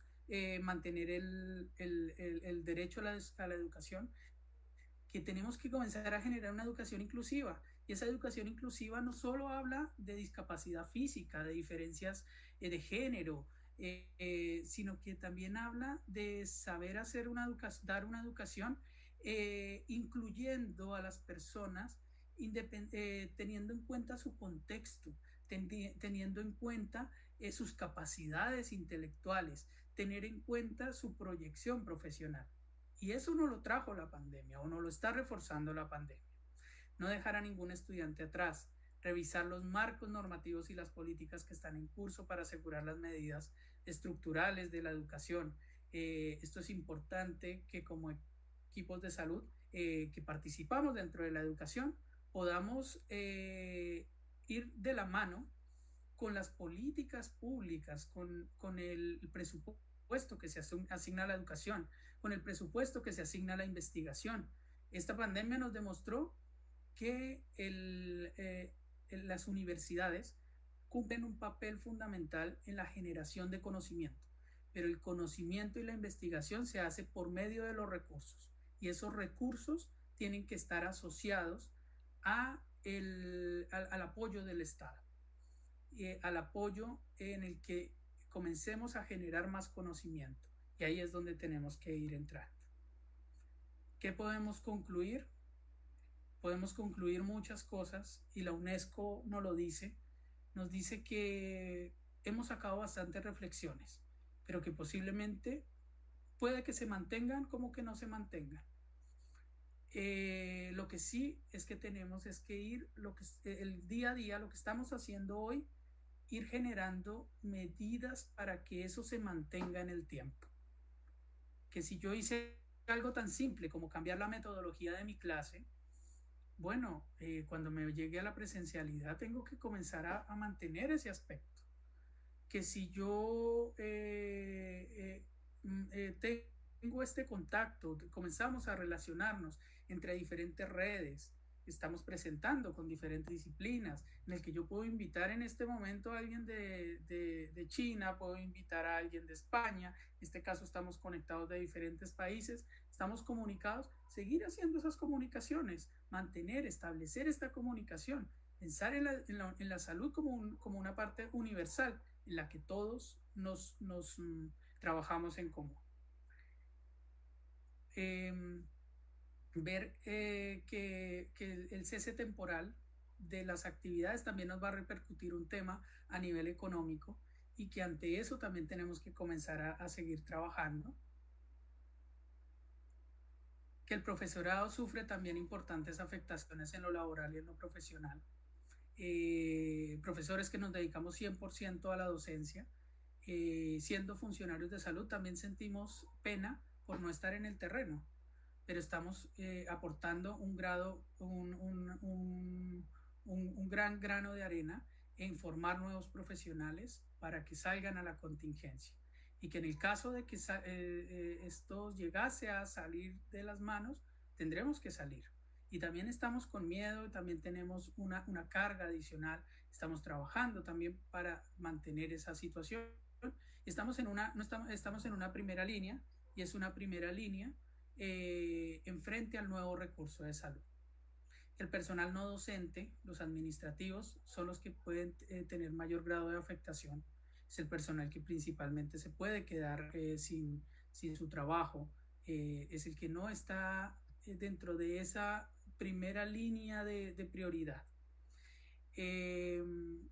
mantener el derecho a la educación, que tenemos que comenzar a generar una educación inclusiva. Y esa educación inclusiva no solo habla de discapacidad física, de diferencias de género, sino que también habla de saber hacer dar una educación incluyendo a las personas, teniendo en cuenta su contexto, teniendo en cuenta sus capacidades intelectuales, tener en cuenta su proyección profesional. Y eso no lo trajo la pandemia o no lo está reforzando la pandemia. No dejar a ningún estudiante atrás, revisar los marcos normativos y las políticas que están en curso para asegurar las medidas estructurales de la educación. Esto es importante que como equipos de salud que participamos dentro de la educación podamos ir de la mano con las políticas públicas, con el presupuesto que se asigna a la educación, con el presupuesto que se asigna a la investigación. Esta pandemia nos demostró que las universidades cumplen un papel fundamental en la generación de conocimiento, pero el conocimiento y la investigación se hace por medio de los recursos, y esos recursos tienen que estar asociados al apoyo del Estado, al apoyo en el que comencemos a generar más conocimiento, y ahí es donde tenemos que ir entrando. ¿Qué podemos concluir? Podemos concluir muchas cosas, y la UNESCO nos lo dice, nos dice que hemos sacado bastantes reflexiones, pero que posiblemente puede que se mantengan como que no se mantengan. Lo que sí es que tenemos es que ir, el día a día, lo que estamos haciendo hoy, ir generando medidas para que eso se mantenga en el tiempo. Que si yo hice algo tan simple como cambiar la metodología de mi clase, bueno, cuando me llegue a la presencialidad tengo que comenzar a mantener ese aspecto. Que si yo tengo este contacto, comenzamos a relacionarnos entre diferentes redes, estamos presentando con diferentes disciplinas, en el que yo puedo invitar en este momento a alguien de China, puedo invitar a alguien de España, en este caso estamos conectados de diferentes países, estamos comunicados, seguir haciendo esas comunicaciones, mantener, establecer esta comunicación, pensar en la salud como una parte universal, en la que todos nos trabajamos en común. Ver que el cese temporal de las actividades también nos va a repercutir un tema a nivel económico, y que ante eso también tenemos que comenzar a seguir trabajando. Que el profesorado sufre también importantes afectaciones en lo laboral y en lo profesional. Profesores que nos dedicamos 100% a la docencia, siendo funcionarios de salud, también sentimos pena por no estar en el terreno, pero estamos aportando un gran grano de arena en formar nuevos profesionales para que salgan a la contingencia, y que en el caso de que esto llegase a salir de las manos, tendremos que salir. Y también estamos con miedo, también tenemos una carga adicional, estamos trabajando también para mantener esa situación, Estamos en una, no estamos, estamos en una primera línea, y es una primera línea en frente al nuevo recurso de salud. El personal no docente, los administrativos, son los que pueden tener mayor grado de afectación. Es el personal que principalmente se puede quedar sin su trabajo. Es el que no está dentro de esa primera línea de prioridad. Que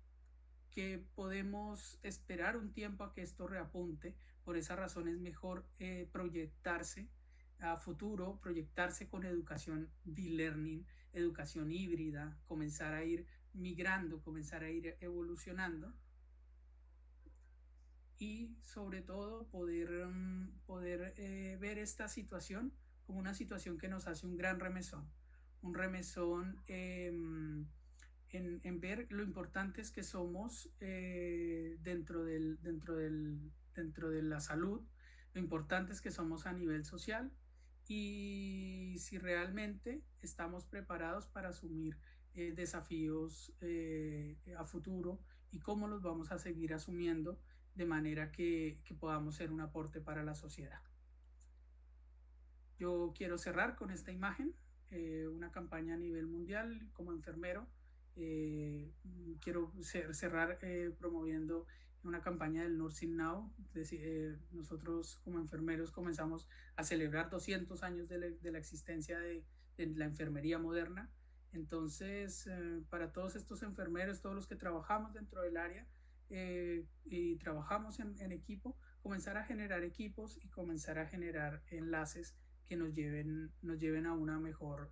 podemos esperar un tiempo a que esto reapunte. Por esa razón es mejor proyectarse a futuro, proyectarse con educación de-learning, educación híbrida, comenzar a ir migrando, comenzar a ir evolucionando y sobre todo poder ver esta situación como una situación que nos hace un gran remesón, un remesón en ver lo importantes que somos dentro de la salud, lo importantes que somos a nivel social y si realmente estamos preparados para asumir desafíos a futuro y cómo los vamos a seguir asumiendo de manera que podamos ser un aporte para la sociedad. Yo quiero cerrar con esta imagen, una campaña a nivel mundial como enfermero. Quiero cerrar promoviendo una campaña del Nursing Now. Nosotros como enfermeros comenzamos a celebrar 200 años de la existencia de la enfermería moderna. Entonces, para todos estos enfermeros, todos los que trabajamos dentro del área y trabajamos en equipo, comenzar a generar equipos y comenzar a generar enlaces que nos lleven a un mejor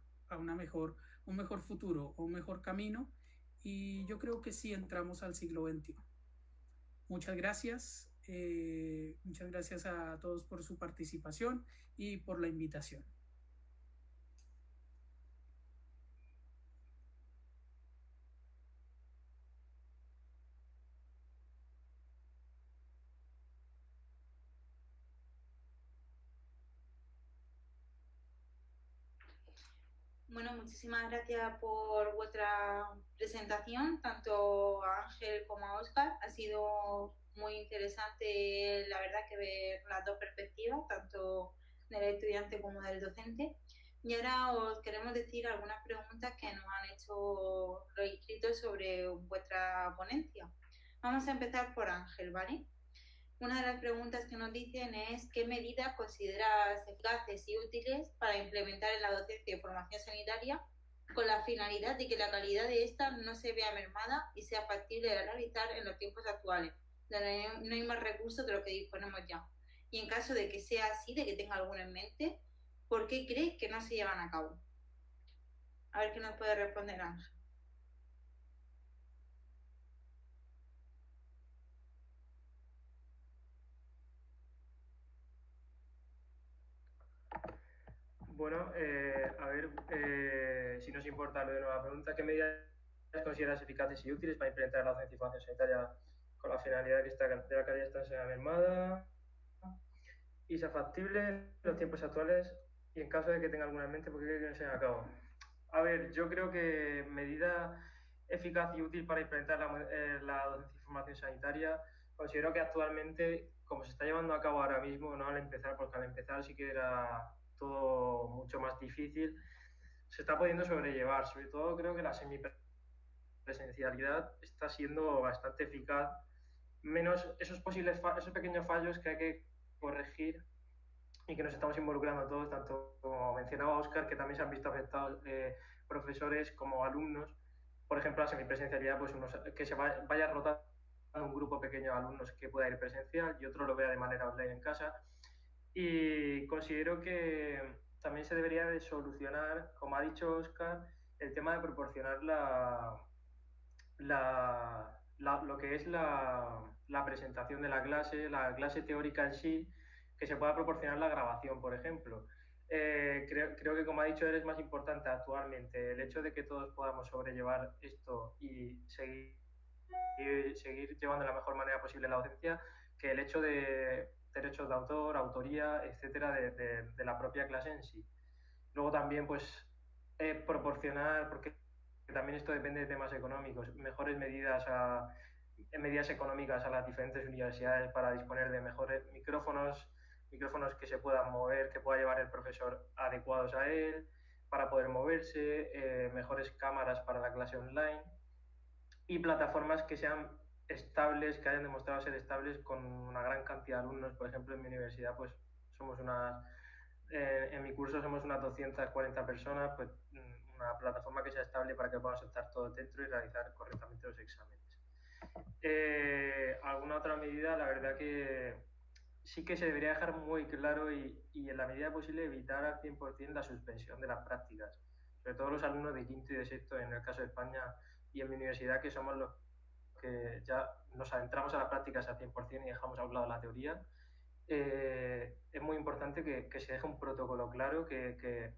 futuro o un mejor camino, y yo creo que sí entramos al siglo XXI. Muchas gracias a todos por su participación y por la invitación. Bueno, muchísimas gracias por vuestra presentación, tanto a Ángel como a Óscar. Ha sido muy interesante, la verdad, que ver las dos perspectivas, tanto del estudiante como del docente. Y ahora os queremos decir algunas preguntas que nos han hecho los inscritos sobre vuestra ponencia. Vamos a empezar por Ángel, ¿vale? Una de las preguntas que nos dicen es ¿qué medidas consideras eficaces y útiles para implementar en la docencia y formación sanitaria con la finalidad de que la calidad de esta no se vea mermada y sea factible de realizar en los tiempos actuales, donde no hay más recursos de lo que disponemos ya? Y en caso de que sea así, de que tenga alguno en mente, ¿por qué crees que no se llevan a cabo? A ver qué nos puede responder Ángel. Bueno, a ver, si nos importa lo de nueva pregunta, ¿qué medidas consideras eficaces y útiles para implementar la docencia y formación sanitaria con la finalidad de que la calidad esta sea mermada y sea factible en los tiempos actuales y en caso de que tenga alguna en mente, ¿por qué creo que no se lleven a cabo? A ver, yo creo que medida eficaz y útil para implementar la docencia y formación sanitaria, considero que actualmente, como se está llevando a cabo ahora mismo, no al empezar, porque al empezar sí que era todo mucho más difícil, se está pudiendo sobrellevar. Sobre todo creo que la semipresencialidad está siendo bastante eficaz, menos esos pequeños fallos que hay que corregir y que nos estamos involucrando todos, tanto como mencionaba Óscar, que también se han visto afectados profesores como alumnos. Por ejemplo, la semipresencialidad, pues que se vaya rotando un grupo pequeño de alumnos que pueda ir presencial y otro lo vea de manera online en casa. Y considero que también se debería de solucionar, como ha dicho Óscar, el tema de proporcionar lo que es la presentación de la clase teórica en sí, que se pueda proporcionar la grabación, por ejemplo. Creo que, como ha dicho él, es más importante actualmente el hecho de que todos podamos sobrellevar esto y seguir llevando de la mejor manera posible la docencia, que el hecho de derechos de autor, autoría, etcétera, de la propia clase en sí. Luego también, pues, proporcionar, porque también esto depende de temas económicos, mejores medidas medidas económicas a las diferentes universidades para disponer de mejores micrófonos que se puedan mover, que pueda llevar el profesor adecuados a él, para poder moverse, mejores cámaras para la clase online y plataformas que sean estables, que hayan demostrado ser estables con una gran cantidad de alumnos. Por ejemplo, en mi universidad, pues somos en mi curso somos unas 240 personas, pues una plataforma que sea estable para que podamos estar todos dentro y realizar correctamente los exámenes. Alguna otra medida, la verdad que sí que se debería dejar muy claro y en la medida posible evitar al 100% la suspensión de las prácticas, sobre todo los alumnos de quinto y de sexto, en el caso de España y en mi universidad, que somos los que ya nos adentramos a las prácticas al 100% y dejamos a un lado la teoría. Es muy importante que se deje un protocolo claro, que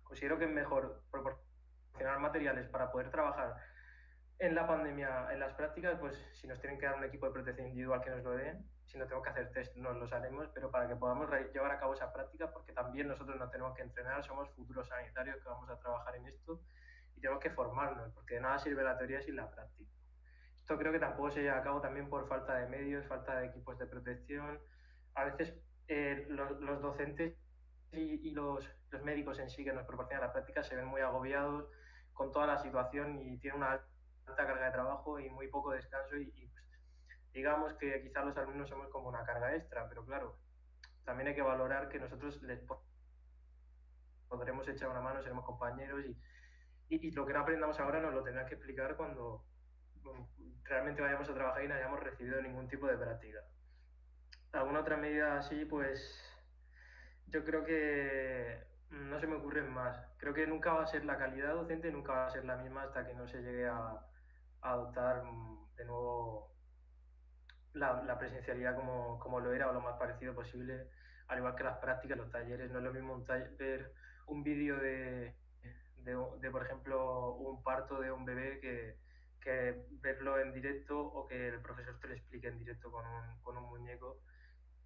considero que es mejor proporcionar materiales para poder trabajar en la pandemia, en las prácticas, pues si nos tienen que dar un equipo de protección individual que nos lo den, si no tenemos que hacer test, nos los haremos, pero para que podamos llevar a cabo esa práctica, porque también nosotros nos tenemos que entrenar, somos futuros sanitarios que vamos a trabajar en esto y tenemos que formarnos, porque de nada sirve la teoría sin la práctica. Esto creo que tampoco se lleva a cabo también por falta de medios, falta de equipos de protección. A veces los docentes y los médicos en sí que nos proporcionan la práctica se ven muy agobiados con toda la situación y tienen una alta carga de trabajo y muy poco descanso y pues, digamos que quizás los alumnos somos como una carga extra, pero claro, también hay que valorar que nosotros les podremos echar una mano, seremos compañeros y lo que no aprendamos ahora nos lo tendrán que explicar cuando realmente vayamos a trabajar y no hayamos recibido ningún tipo de práctica. ¿Alguna otra medida así? Pues yo creo que no se me ocurren más. Creo que nunca va a ser la calidad docente, nunca va a ser la misma hasta que no se llegue a adoptar de nuevo la presencialidad como lo era o lo más parecido posible, al igual que las prácticas, los talleres. No es lo mismo ver un vídeo de, por ejemplo, un parto de un bebé que verlo en directo o que el profesor te lo explique en directo con un muñeco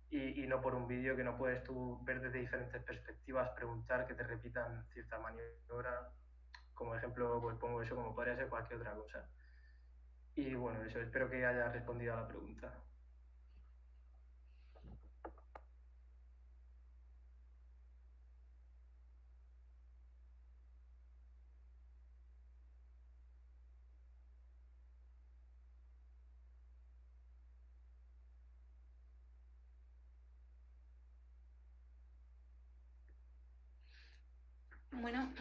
y no por un vídeo que no puedes tú ver desde diferentes perspectivas, preguntar, que te repitan cierta maniobra. Como ejemplo, pues pongo eso como podría ser cualquier otra cosa. Y bueno, eso, espero que haya respondido a la pregunta. Bueno,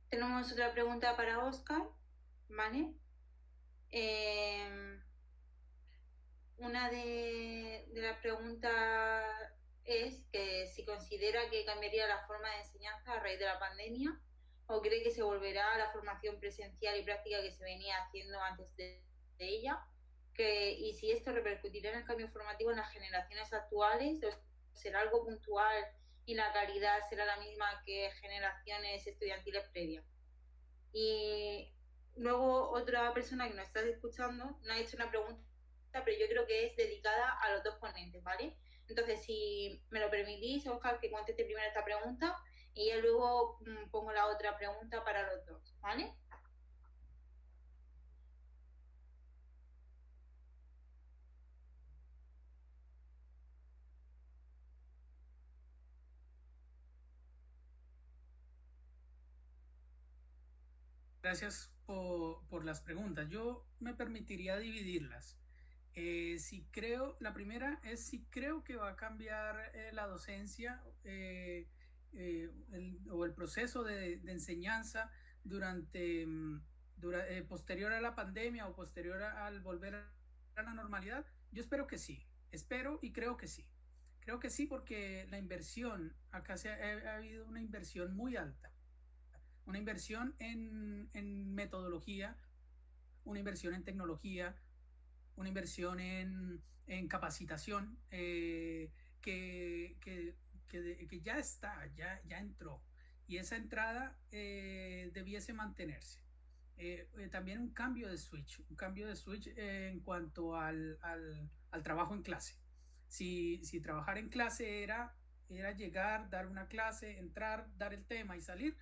tenemos otra pregunta para Óscar, ¿vale? Una de las preguntas es que si considera que cambiaría la forma de enseñanza a raíz de la pandemia o cree que se volverá a la formación presencial y práctica que se venía haciendo antes de ella, y si esto repercutirá en el cambio formativo en las generaciones actuales o será algo puntual y la calidad será la misma que generaciones estudiantiles previas. Y luego otra persona que nos está escuchando nos ha hecho una pregunta, pero yo creo que es dedicada a los dos ponentes, ¿vale? Entonces, si me lo permitís, Oscar, que conteste primero esta pregunta y yo luego pongo la otra pregunta para los dos, ¿vale? Gracias por las preguntas. Yo me permitiría dividirlas. La primera es si creo que va a cambiar la docencia o el proceso de enseñanza posterior a la pandemia o posterior al volver a la normalidad. Yo espero que sí. Espero y creo que sí. Creo que sí porque la inversión, acá ha habido una inversión muy alta. Una inversión en metodología, una inversión en tecnología, una inversión en capacitación que ya está, ya entró. Y esa entrada debiese mantenerse. También un cambio de switch en cuanto al trabajo en clase. Si trabajar en clase era llegar, dar una clase, entrar, dar el tema y salir,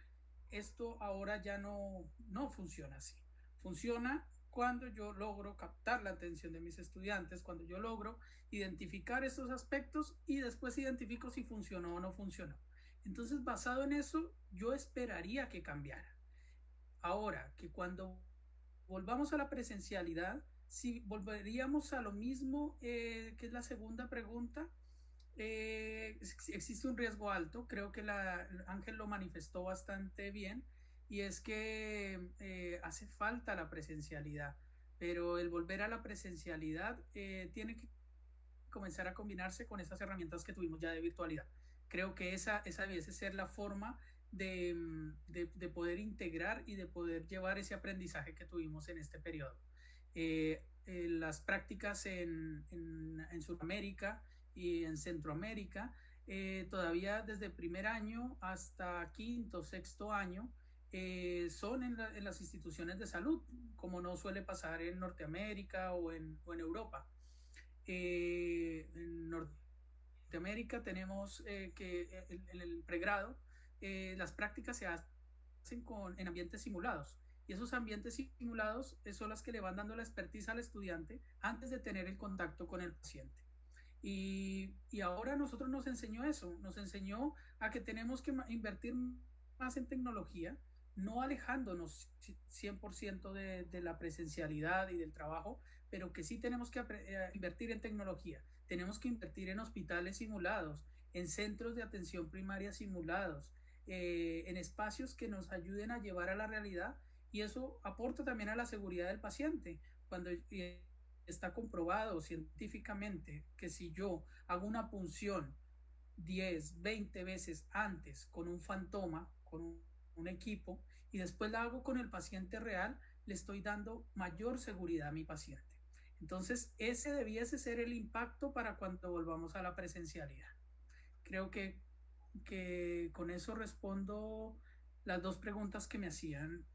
esto ahora ya no funciona así. Funciona cuando yo logro captar la atención de mis estudiantes, cuando yo logro identificar estos aspectos y después identifico si funcionó o no funcionó. Entonces, basado en eso, yo esperaría que cambiara. Ahora, que cuando volvamos a la presencialidad, si volveríamos a lo mismo, que es la segunda pregunta, existe un riesgo alto, creo que Ángel lo manifestó bastante bien, y es que hace falta la presencialidad, pero el volver a la presencialidad tiene que comenzar a combinarse con esas herramientas que tuvimos ya de virtualidad. Creo que esa debiese ser la forma de poder integrar y de poder llevar ese aprendizaje que tuvimos en este periodo. Las prácticas en Sudamérica y en Centroamérica, todavía desde primer año hasta quinto, sexto año, son en las instituciones de salud, como no suele pasar en Norteamérica o en Europa. En Norteamérica tenemos que en el pregrado las prácticas se hacen en ambientes simulados. Y esos ambientes simulados son las que le van dando la expertise al estudiante antes de tener el contacto con el paciente. Y ahora nosotros nos enseñó eso, nos enseñó a que tenemos que invertir más en tecnología, no alejándonos 100% de la presencialidad y del trabajo, pero que sí tenemos que invertir en tecnología. Tenemos que invertir en hospitales simulados, en centros de atención primaria simulados, en espacios que nos ayuden a llevar a la realidad, y eso aporta también a la seguridad del paciente. Cuando está comprobado científicamente que si yo hago una punción 10, 20 veces antes con un fantoma, con un equipo, y después la hago con el paciente real, le estoy dando mayor seguridad a mi paciente. Entonces, ese debiese ser el impacto para cuando volvamos a la presencialidad. Creo que con eso respondo las dos preguntas que me hacían.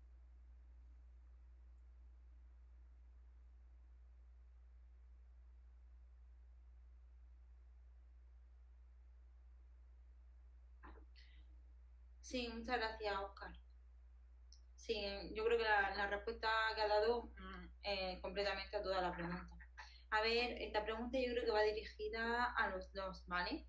Sí, muchas gracias, Óscar. Sí, yo creo que la respuesta que ha dado completamente a toda la pregunta. A ver, esta pregunta yo creo que va dirigida a los dos, ¿vale?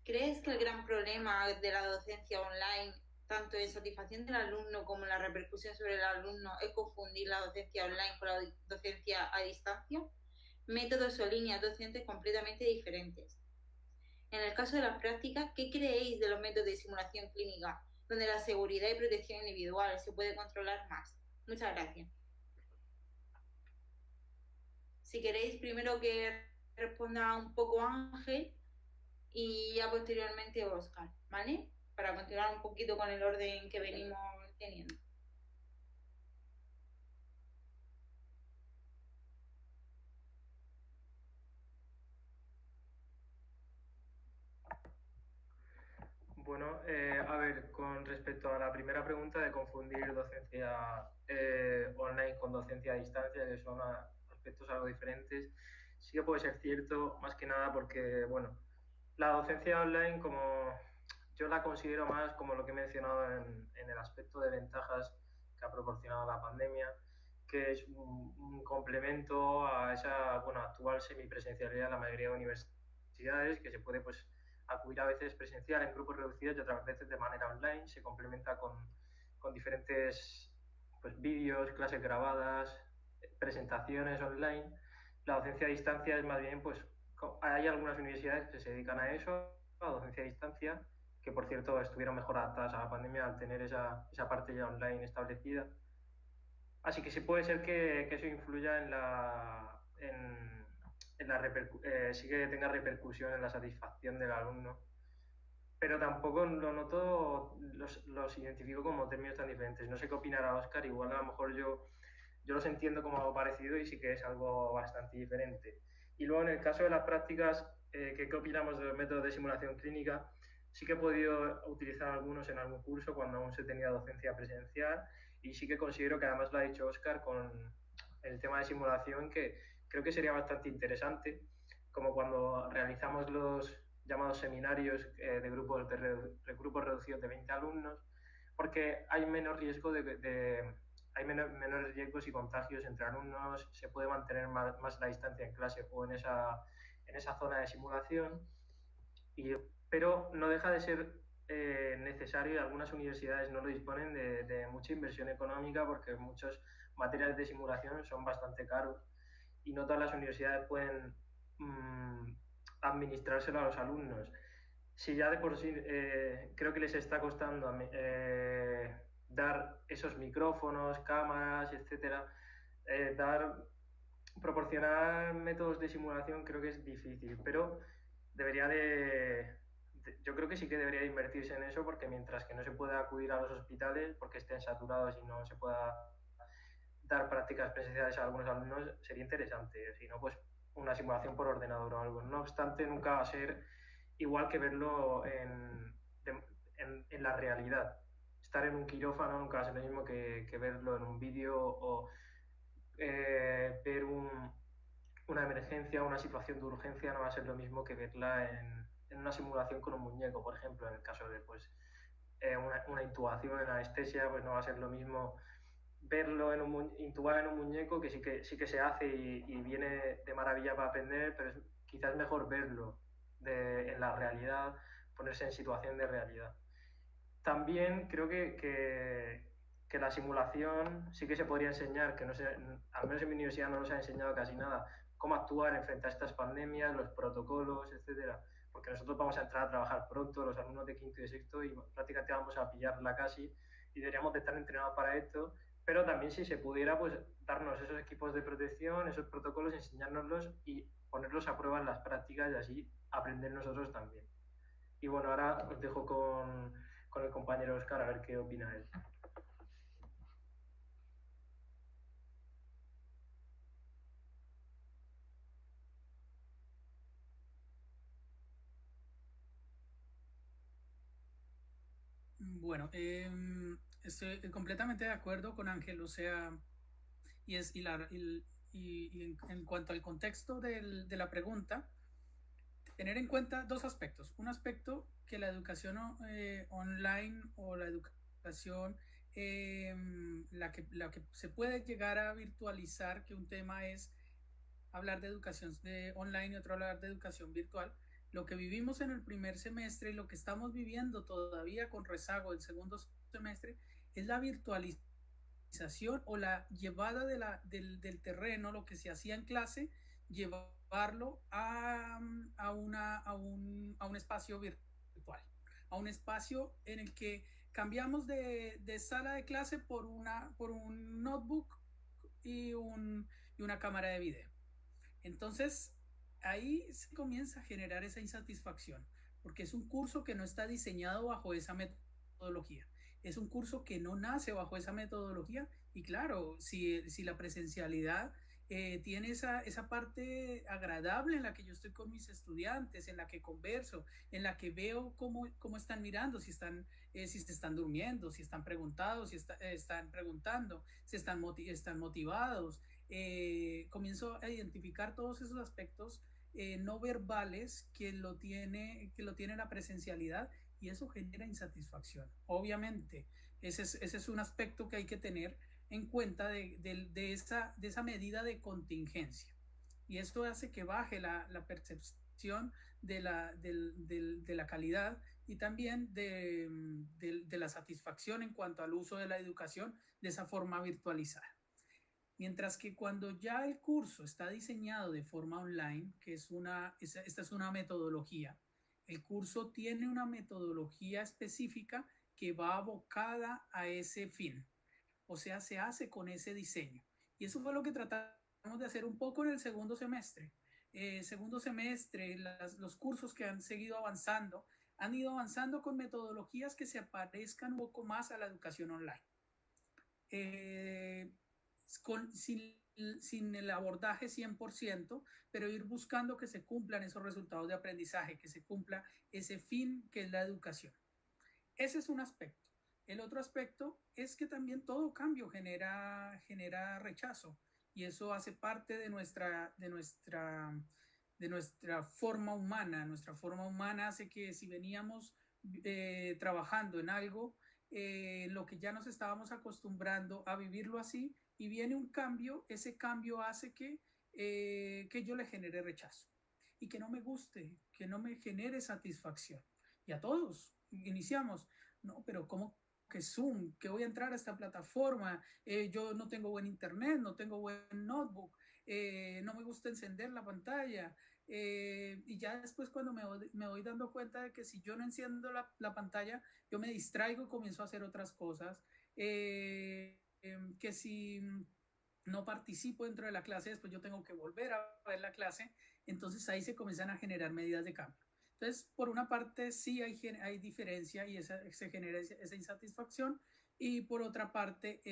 ¿Crees que el gran problema de la docencia online, tanto en satisfacción del alumno como en la repercusión sobre el alumno, es confundir la docencia online con la docencia a distancia? Métodos o líneas docentes completamente diferentes. En el caso de las prácticas, ¿qué creéis de los métodos de simulación clínica, donde la seguridad y protección individual se puede controlar más? Muchas gracias. Si queréis, primero que responda un poco Ángel y ya posteriormente Óscar, ¿vale? Para continuar un poquito con el orden que venimos teniendo. Bueno, a ver, con respecto a la primera pregunta de confundir docencia online con docencia a distancia, que son aspectos algo diferentes, sí que puede ser cierto, más que nada porque, bueno, la docencia online, como yo la considero más como lo que he mencionado en el aspecto de ventajas que ha proporcionado la pandemia, que es un complemento a esa, bueno, actual semipresencialidad en la mayoría de universidades, que se puede, pues, acudir a veces presencial en grupos reducidos y otras veces de manera online. Se complementa con diferentes, pues, vídeos, clases grabadas, presentaciones online. La docencia a distancia es más bien, pues, hay algunas universidades que se dedican a eso, a docencia a distancia, que por cierto estuvieron mejor adaptadas a la pandemia al tener esa parte ya online establecida. Así que sí puede ser que eso influya sí que tenga repercusión en la satisfacción del alumno, pero tampoco lo noto, los identifico como términos tan diferentes. No sé qué opinará Óscar, igual a lo mejor yo los entiendo como algo parecido y sí que es algo bastante diferente. Y luego en el caso de las prácticas, ¿qué opinamos de los métodos de simulación clínica? Sí que he podido utilizar algunos en algún curso cuando aún se tenía docencia presencial, y sí que considero que, además lo ha dicho Óscar, con el tema de simulación, que creo que sería bastante interesante, como cuando realizamos los llamados seminarios de grupos reducidos de 20 alumnos, porque hay menos riesgo de hay menores riesgos y contagios entre alumnos, se puede mantener más la distancia en clase o en esa zona de simulación, pero no deja de ser necesario, y algunas universidades no lo disponen de mucha inversión económica porque muchos materiales de simulación son bastante caros y no todas las universidades pueden administrárselo a los alumnos. Si ya de por sí creo que les está costando dar esos micrófonos, cámaras, etcétera, proporcionar métodos de simulación creo que es difícil, pero yo creo que sí que debería invertirse en eso, porque mientras que no se pueda acudir a los hospitales porque estén saturados y no se pueda dar prácticas presenciales a algunos alumnos, sería interesante. Si no, pues una simulación por ordenador o algo. No obstante, nunca va a ser igual que verlo en la realidad. Estar en un quirófano nunca va a ser lo mismo que verlo en un vídeo o ver una emergencia, una situación de urgencia, no va a ser lo mismo que verla en una simulación con un muñeco, por ejemplo, en el caso de pues, una intubación en anestesia, pues no va a ser lo mismo verlo intubar en un muñeco, que sí que se hace y viene de maravilla para aprender, pero quizás es mejor verlo en la realidad, ponerse en situación de realidad. También creo que la simulación sí que se podría enseñar, que no sé, al menos en mi universidad no nos ha enseñado casi nada, cómo actuar en frente a estas pandemias, los protocolos, etcétera, porque nosotros vamos a entrar a trabajar pronto, los alumnos de quinto y de sexto, y prácticamente vamos a pillarla casi, y deberíamos de estar entrenados para esto, pero también si se pudiera, pues darnos esos equipos de protección, esos protocolos, enseñárnoslos y ponerlos a prueba en las prácticas, y así aprender nosotros también. Y bueno, ahora os dejo con el compañero Oscar a ver qué opina él. Bueno, estoy completamente de acuerdo con Ángel, o sea, en cuanto al contexto de la pregunta, tener en cuenta dos aspectos. Un aspecto, que la educación online o la educación, la que se puede llegar a virtualizar, que un tema es hablar de educación online y otro hablar de educación virtual. Lo que vivimos en el primer semestre y lo que estamos viviendo todavía con rezago del segundo semestre es la virtualización o la llevada del terreno, lo que se hacía en clase, llevarlo a un espacio virtual, a un espacio en el que cambiamos de sala de clase por un notebook y una cámara de video. Entonces, ahí se comienza a generar esa insatisfacción, porque es un curso que no está diseñado bajo esa metodología. Es un curso que no nace bajo esa metodología, y claro, si la presencialidad tiene esa parte agradable en la que yo estoy con mis estudiantes, en la que converso, en la que veo cómo están mirando, si se están durmiendo, si están preguntados, si están preguntando, si están motivados, comienzo a identificar todos esos aspectos no verbales que lo tiene la presencialidad, y eso genera insatisfacción. Obviamente, ese es un aspecto que hay que tener en cuenta de esa medida de contingencia. Y esto hace que baje la percepción de la calidad y también de la satisfacción en cuanto al uso de la educación de esa forma virtualizada. Mientras que cuando ya el curso está diseñado de forma online, esta es una metodología, el curso tiene una metodología específica que va abocada a ese fin, o sea, se hace con ese diseño. Y eso fue lo que tratamos de hacer un poco en el segundo semestre. Segundo semestre, los cursos que han seguido avanzando, han ido avanzando con metodologías que se parezcan un poco más a la educación online. Sin el abordaje 100%, pero ir buscando que se cumplan esos resultados de aprendizaje, que se cumpla ese fin que es la educación. Ese es un aspecto. El otro aspecto es que también todo cambio genera rechazo, y eso hace parte de nuestra forma humana. Nuestra forma humana hace que si veníamos trabajando en algo lo que ya nos estábamos acostumbrando a vivirlo así, y viene un cambio, ese cambio hace que yo le genere rechazo y que no me guste, que no me genere satisfacción. Y a todos iniciamos, no, pero ¿cómo que Zoom? ¿Que voy a entrar a esta plataforma? Yo no tengo buen internet, no tengo buen notebook, no me gusta encender la pantalla. Y ya después cuando me voy dando cuenta de que si yo no enciendo la pantalla, yo me distraigo y comienzo a hacer otras cosas. Que si no participo dentro de la clase, después yo tengo que volver a ver la clase, entonces ahí se comienzan a generar medidas de cambio. Entonces, por una parte sí hay diferencia y se genera esa insatisfacción, y por otra parte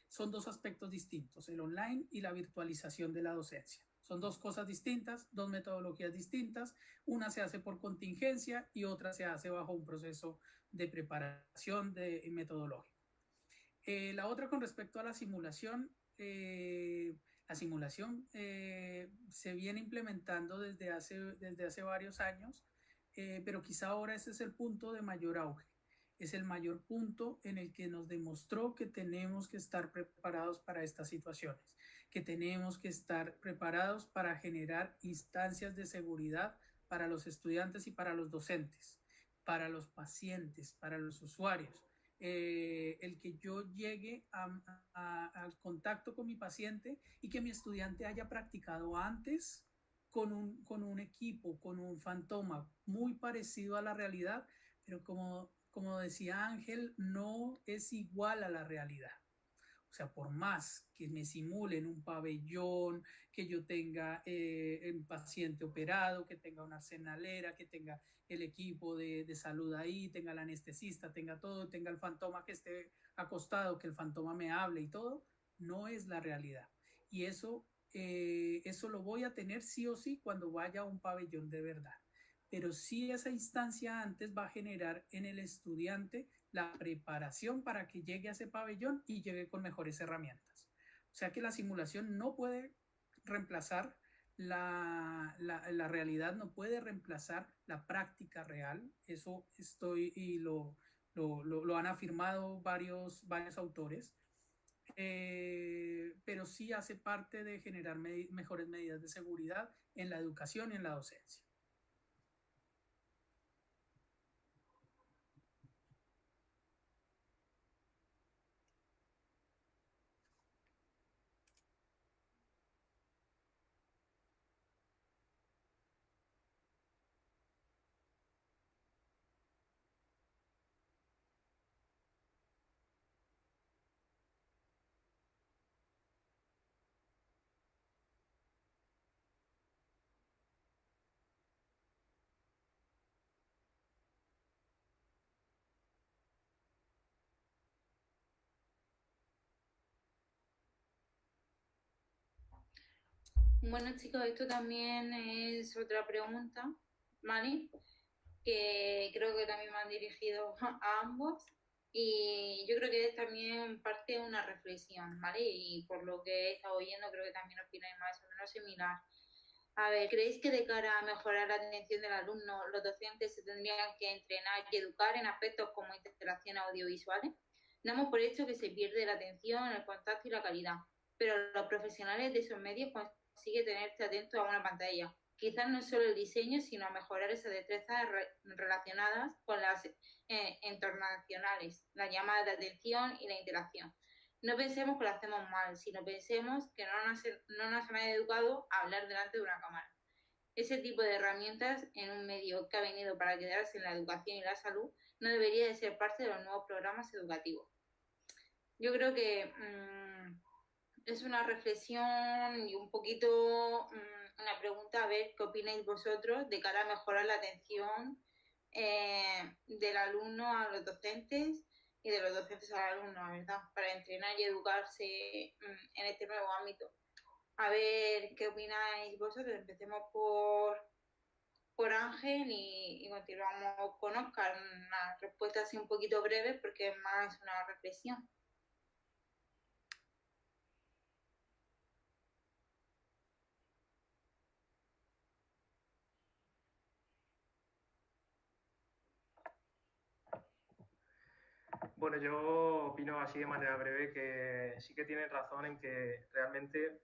son dos aspectos distintos, el online y la virtualización de la docencia. Son dos cosas distintas, dos metodologías distintas. Una se hace por contingencia y otra se hace bajo un proceso de preparación metodológico. La otra con respecto a la simulación, se viene implementando desde hace varios años, pero quizá ahora ese es el punto de mayor auge. Es el mayor punto en el que nos demostró que tenemos que estar preparados para estas situaciones, que tenemos que estar preparados para generar instancias de seguridad para los estudiantes y para los docentes, para los pacientes, para los usuarios. El que yo llegue al contacto con mi paciente y que mi estudiante haya practicado antes con un equipo, con un fantoma muy parecido a la realidad, pero como decía Ángel, no es igual a la realidad. O sea, por más que me simulen un pabellón, que yo tenga el paciente operado, que tenga una arsenalera, que tenga el equipo de salud ahí, tenga el anestesista, tenga todo, tenga el fantoma que esté acostado, que el fantoma me hable y todo, no es la realidad. Y eso lo voy a tener sí o sí cuando vaya a un pabellón de verdad. Pero sí, esa instancia antes va a generar en el estudiante la preparación para que llegue a ese pabellón y llegue con mejores herramientas. O sea que la simulación no puede reemplazar la realidad, no puede reemplazar la práctica real. Eso lo han afirmado varios autores. Pero sí hace parte de generar mejores medidas de seguridad en la educación y en la docencia. Bueno, chicos, esto también es otra pregunta, ¿vale? Que creo que también me han dirigido a ambos. Y yo creo que es también parte de una reflexión, ¿vale? Y por lo que he estado oyendo, creo que también opináis más o menos similar. A ver, ¿creéis que de cara a mejorar la atención del alumno, los docentes se tendrían que entrenar y educar en aspectos como interacción audiovisuales? Damos por hecho que se pierde la atención, el contacto y la calidad, pero los profesionales de esos medios consiguen tenerte atento a una pantalla. Quizás no solo el diseño, sino a mejorar esas destrezas relacionadas con las internacionales, la llamada de atención y la interacción. No pensemos que lo hacemos mal, sino pensemos que no nos han educado a hablar delante de una cámara. Ese tipo de herramientas en un medio que ha venido para quedarse en la educación y la salud no debería de ser parte de los nuevos programas educativos. Yo creo que es una reflexión y un poquito una pregunta, a ver qué opináis vosotros de cara a mejorar la atención del alumno a los docentes y de los docentes al alumno, ¿verdad? Para entrenar y educarse en este nuevo ámbito. A ver qué opináis vosotros. Empecemos por Ángel y continuamos con Óscar. Una respuesta así un poquito breve porque es más una reflexión. Bueno, yo opino así de manera breve que sí que tienen razón en que realmente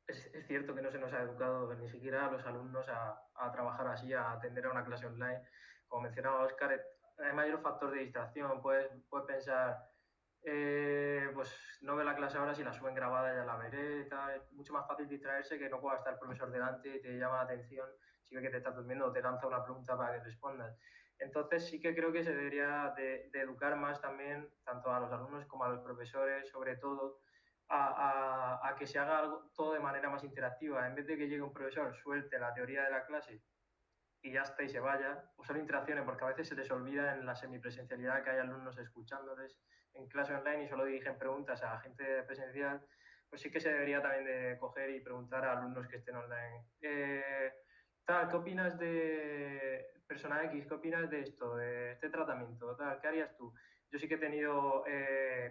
es cierto que no se nos ha educado ni siquiera a los alumnos a trabajar así, a atender a una clase online. Como mencionaba Óscar, hay mayor factor de distracción. Puedes pensar, pues no veo la clase ahora, si la suben grabada ya la veré. Tal. Es mucho más fácil distraerse que no pueda estar el profesor delante y te llama la atención si ve que te estás durmiendo o te lanza una pregunta para que respondas. Entonces sí que creo que se debería de educar más también, tanto a los alumnos como a los profesores, sobre todo, a que se haga algo, todo de manera más interactiva. En vez de que llegue un profesor, suelte la teoría de la clase y ya está y se vaya, usar interacciones, porque a veces se les olvida en la semipresencialidad que hay alumnos escuchándoles en clase online y solo dirigen preguntas a gente presencial, pues sí que se debería también de coger y preguntar a alumnos que estén online. ¿Qué opinas de persona X? ¿Qué opinas de esto, de este tratamiento? Tal, ¿qué harías tú? Yo sí que he tenido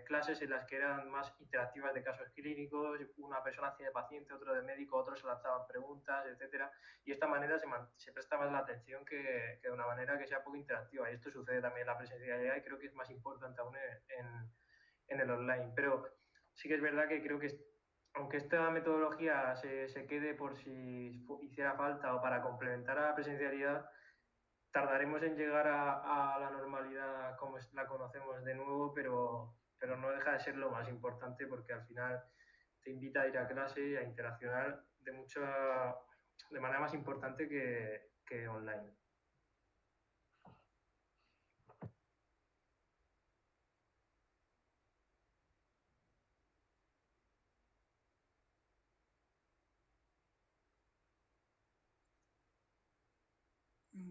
clases en las que eran más interactivas de casos clínicos, una persona hacía de paciente, otro de médico, otros se lanzaban preguntas, etcétera, y de esta manera se presta más la atención que de una manera que sea poco interactiva. Y esto sucede también en la presencialidad y creo que es más importante aún en el online. Pero sí que es verdad que creo que aunque esta metodología se quede por si hiciera falta o para complementar a la presencialidad, tardaremos en llegar a la normalidad como la conocemos de nuevo, pero no deja de ser lo más importante porque al final te invita a ir a clase y a interaccionar de manera más importante que online.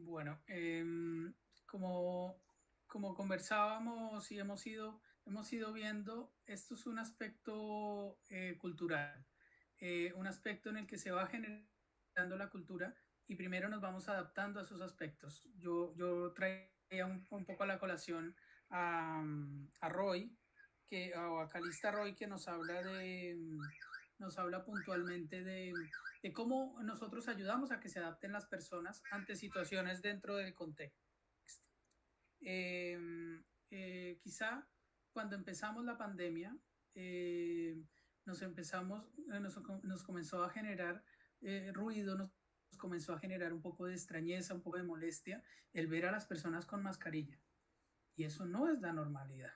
Bueno, como, como conversábamos y hemos ido viendo, esto es un aspecto cultural, un aspecto en el que se va generando la cultura y primero nos vamos adaptando a esos aspectos. Yo traía un poco a la colación a Roy, o a Calista Roy, que nos habla puntualmente de cómo nosotros ayudamos a que se adapten las personas ante situaciones dentro del contexto. Eh, Quizá cuando empezamos la pandemia, nos comenzó a generar ruido, nos comenzó a generar un poco de extrañeza, un poco de molestia el ver a las personas con mascarilla. Y eso no es la normalidad.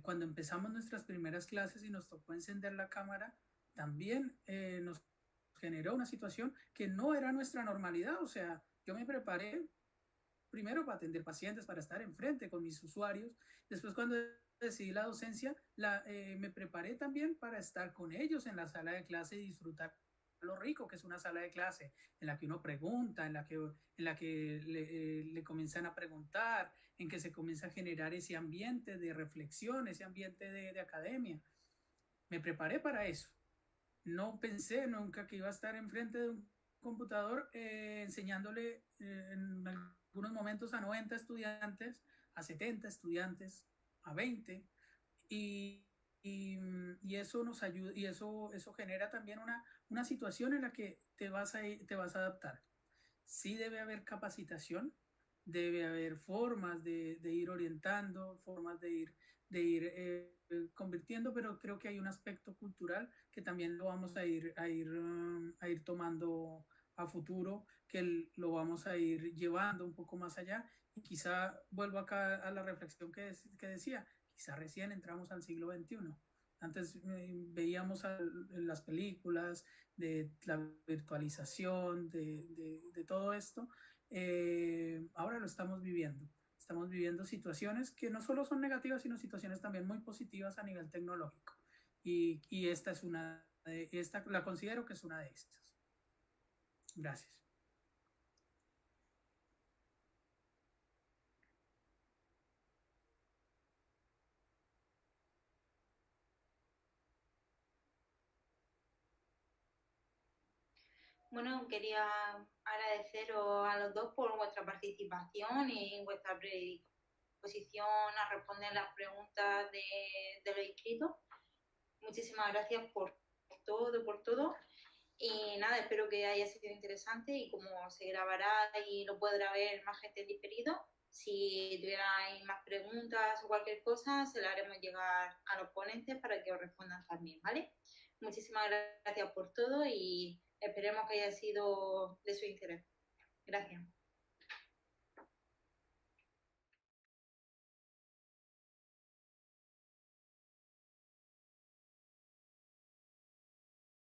Cuando empezamos nuestras primeras clases y nos tocó encender la cámara, también nos generó una situación que no era nuestra normalidad. O sea, yo me preparé primero para atender pacientes, para estar enfrente con mis usuarios. Después, cuando decidí la docencia, me preparé también para estar con ellos en la sala de clase y disfrutar lo rico que es una sala de clase, en la que uno pregunta, en la que le comienzan a preguntar, en que se comienza a generar ese ambiente de reflexión, ese ambiente de academia. Me preparé para eso. No pensé nunca que iba a estar enfrente de un computador enseñándole en algunos momentos a 90 estudiantes, a 70 estudiantes, a 20, y, y eso nos ayuda, y eso genera también una situación en la que te vas a adaptar. Sí debe haber capacitación, debe haber formas de ir orientando, formas de ir convirtiendo, pero creo que hay un aspecto cultural que también lo vamos a ir tomando a futuro, que lo vamos a ir llevando un poco más allá. Y quizá vuelvo acá a la reflexión que decía, quizá recién entramos al siglo XXI. Antes veíamos en las películas de la virtualización, de todo esto. Ahora lo estamos viviendo. Estamos viviendo situaciones que no solo son negativas, sino situaciones también muy positivas a nivel tecnológico. Y esta es esta la considero que es una de estas. Gracias. Bueno, quería agradeceros a los dos por vuestra participación y vuestra predisposición a responder las preguntas de los inscritos. Muchísimas gracias por todo. Y nada, espero que haya sido interesante y como se grabará y lo podrá ver más gente en diferido, Si tuvierais más preguntas o cualquier cosa, se las haremos llegar a los ponentes para que os respondan también, ¿vale? Muchísimas gracias por todo y esperemos que haya sido de su interés. Gracias.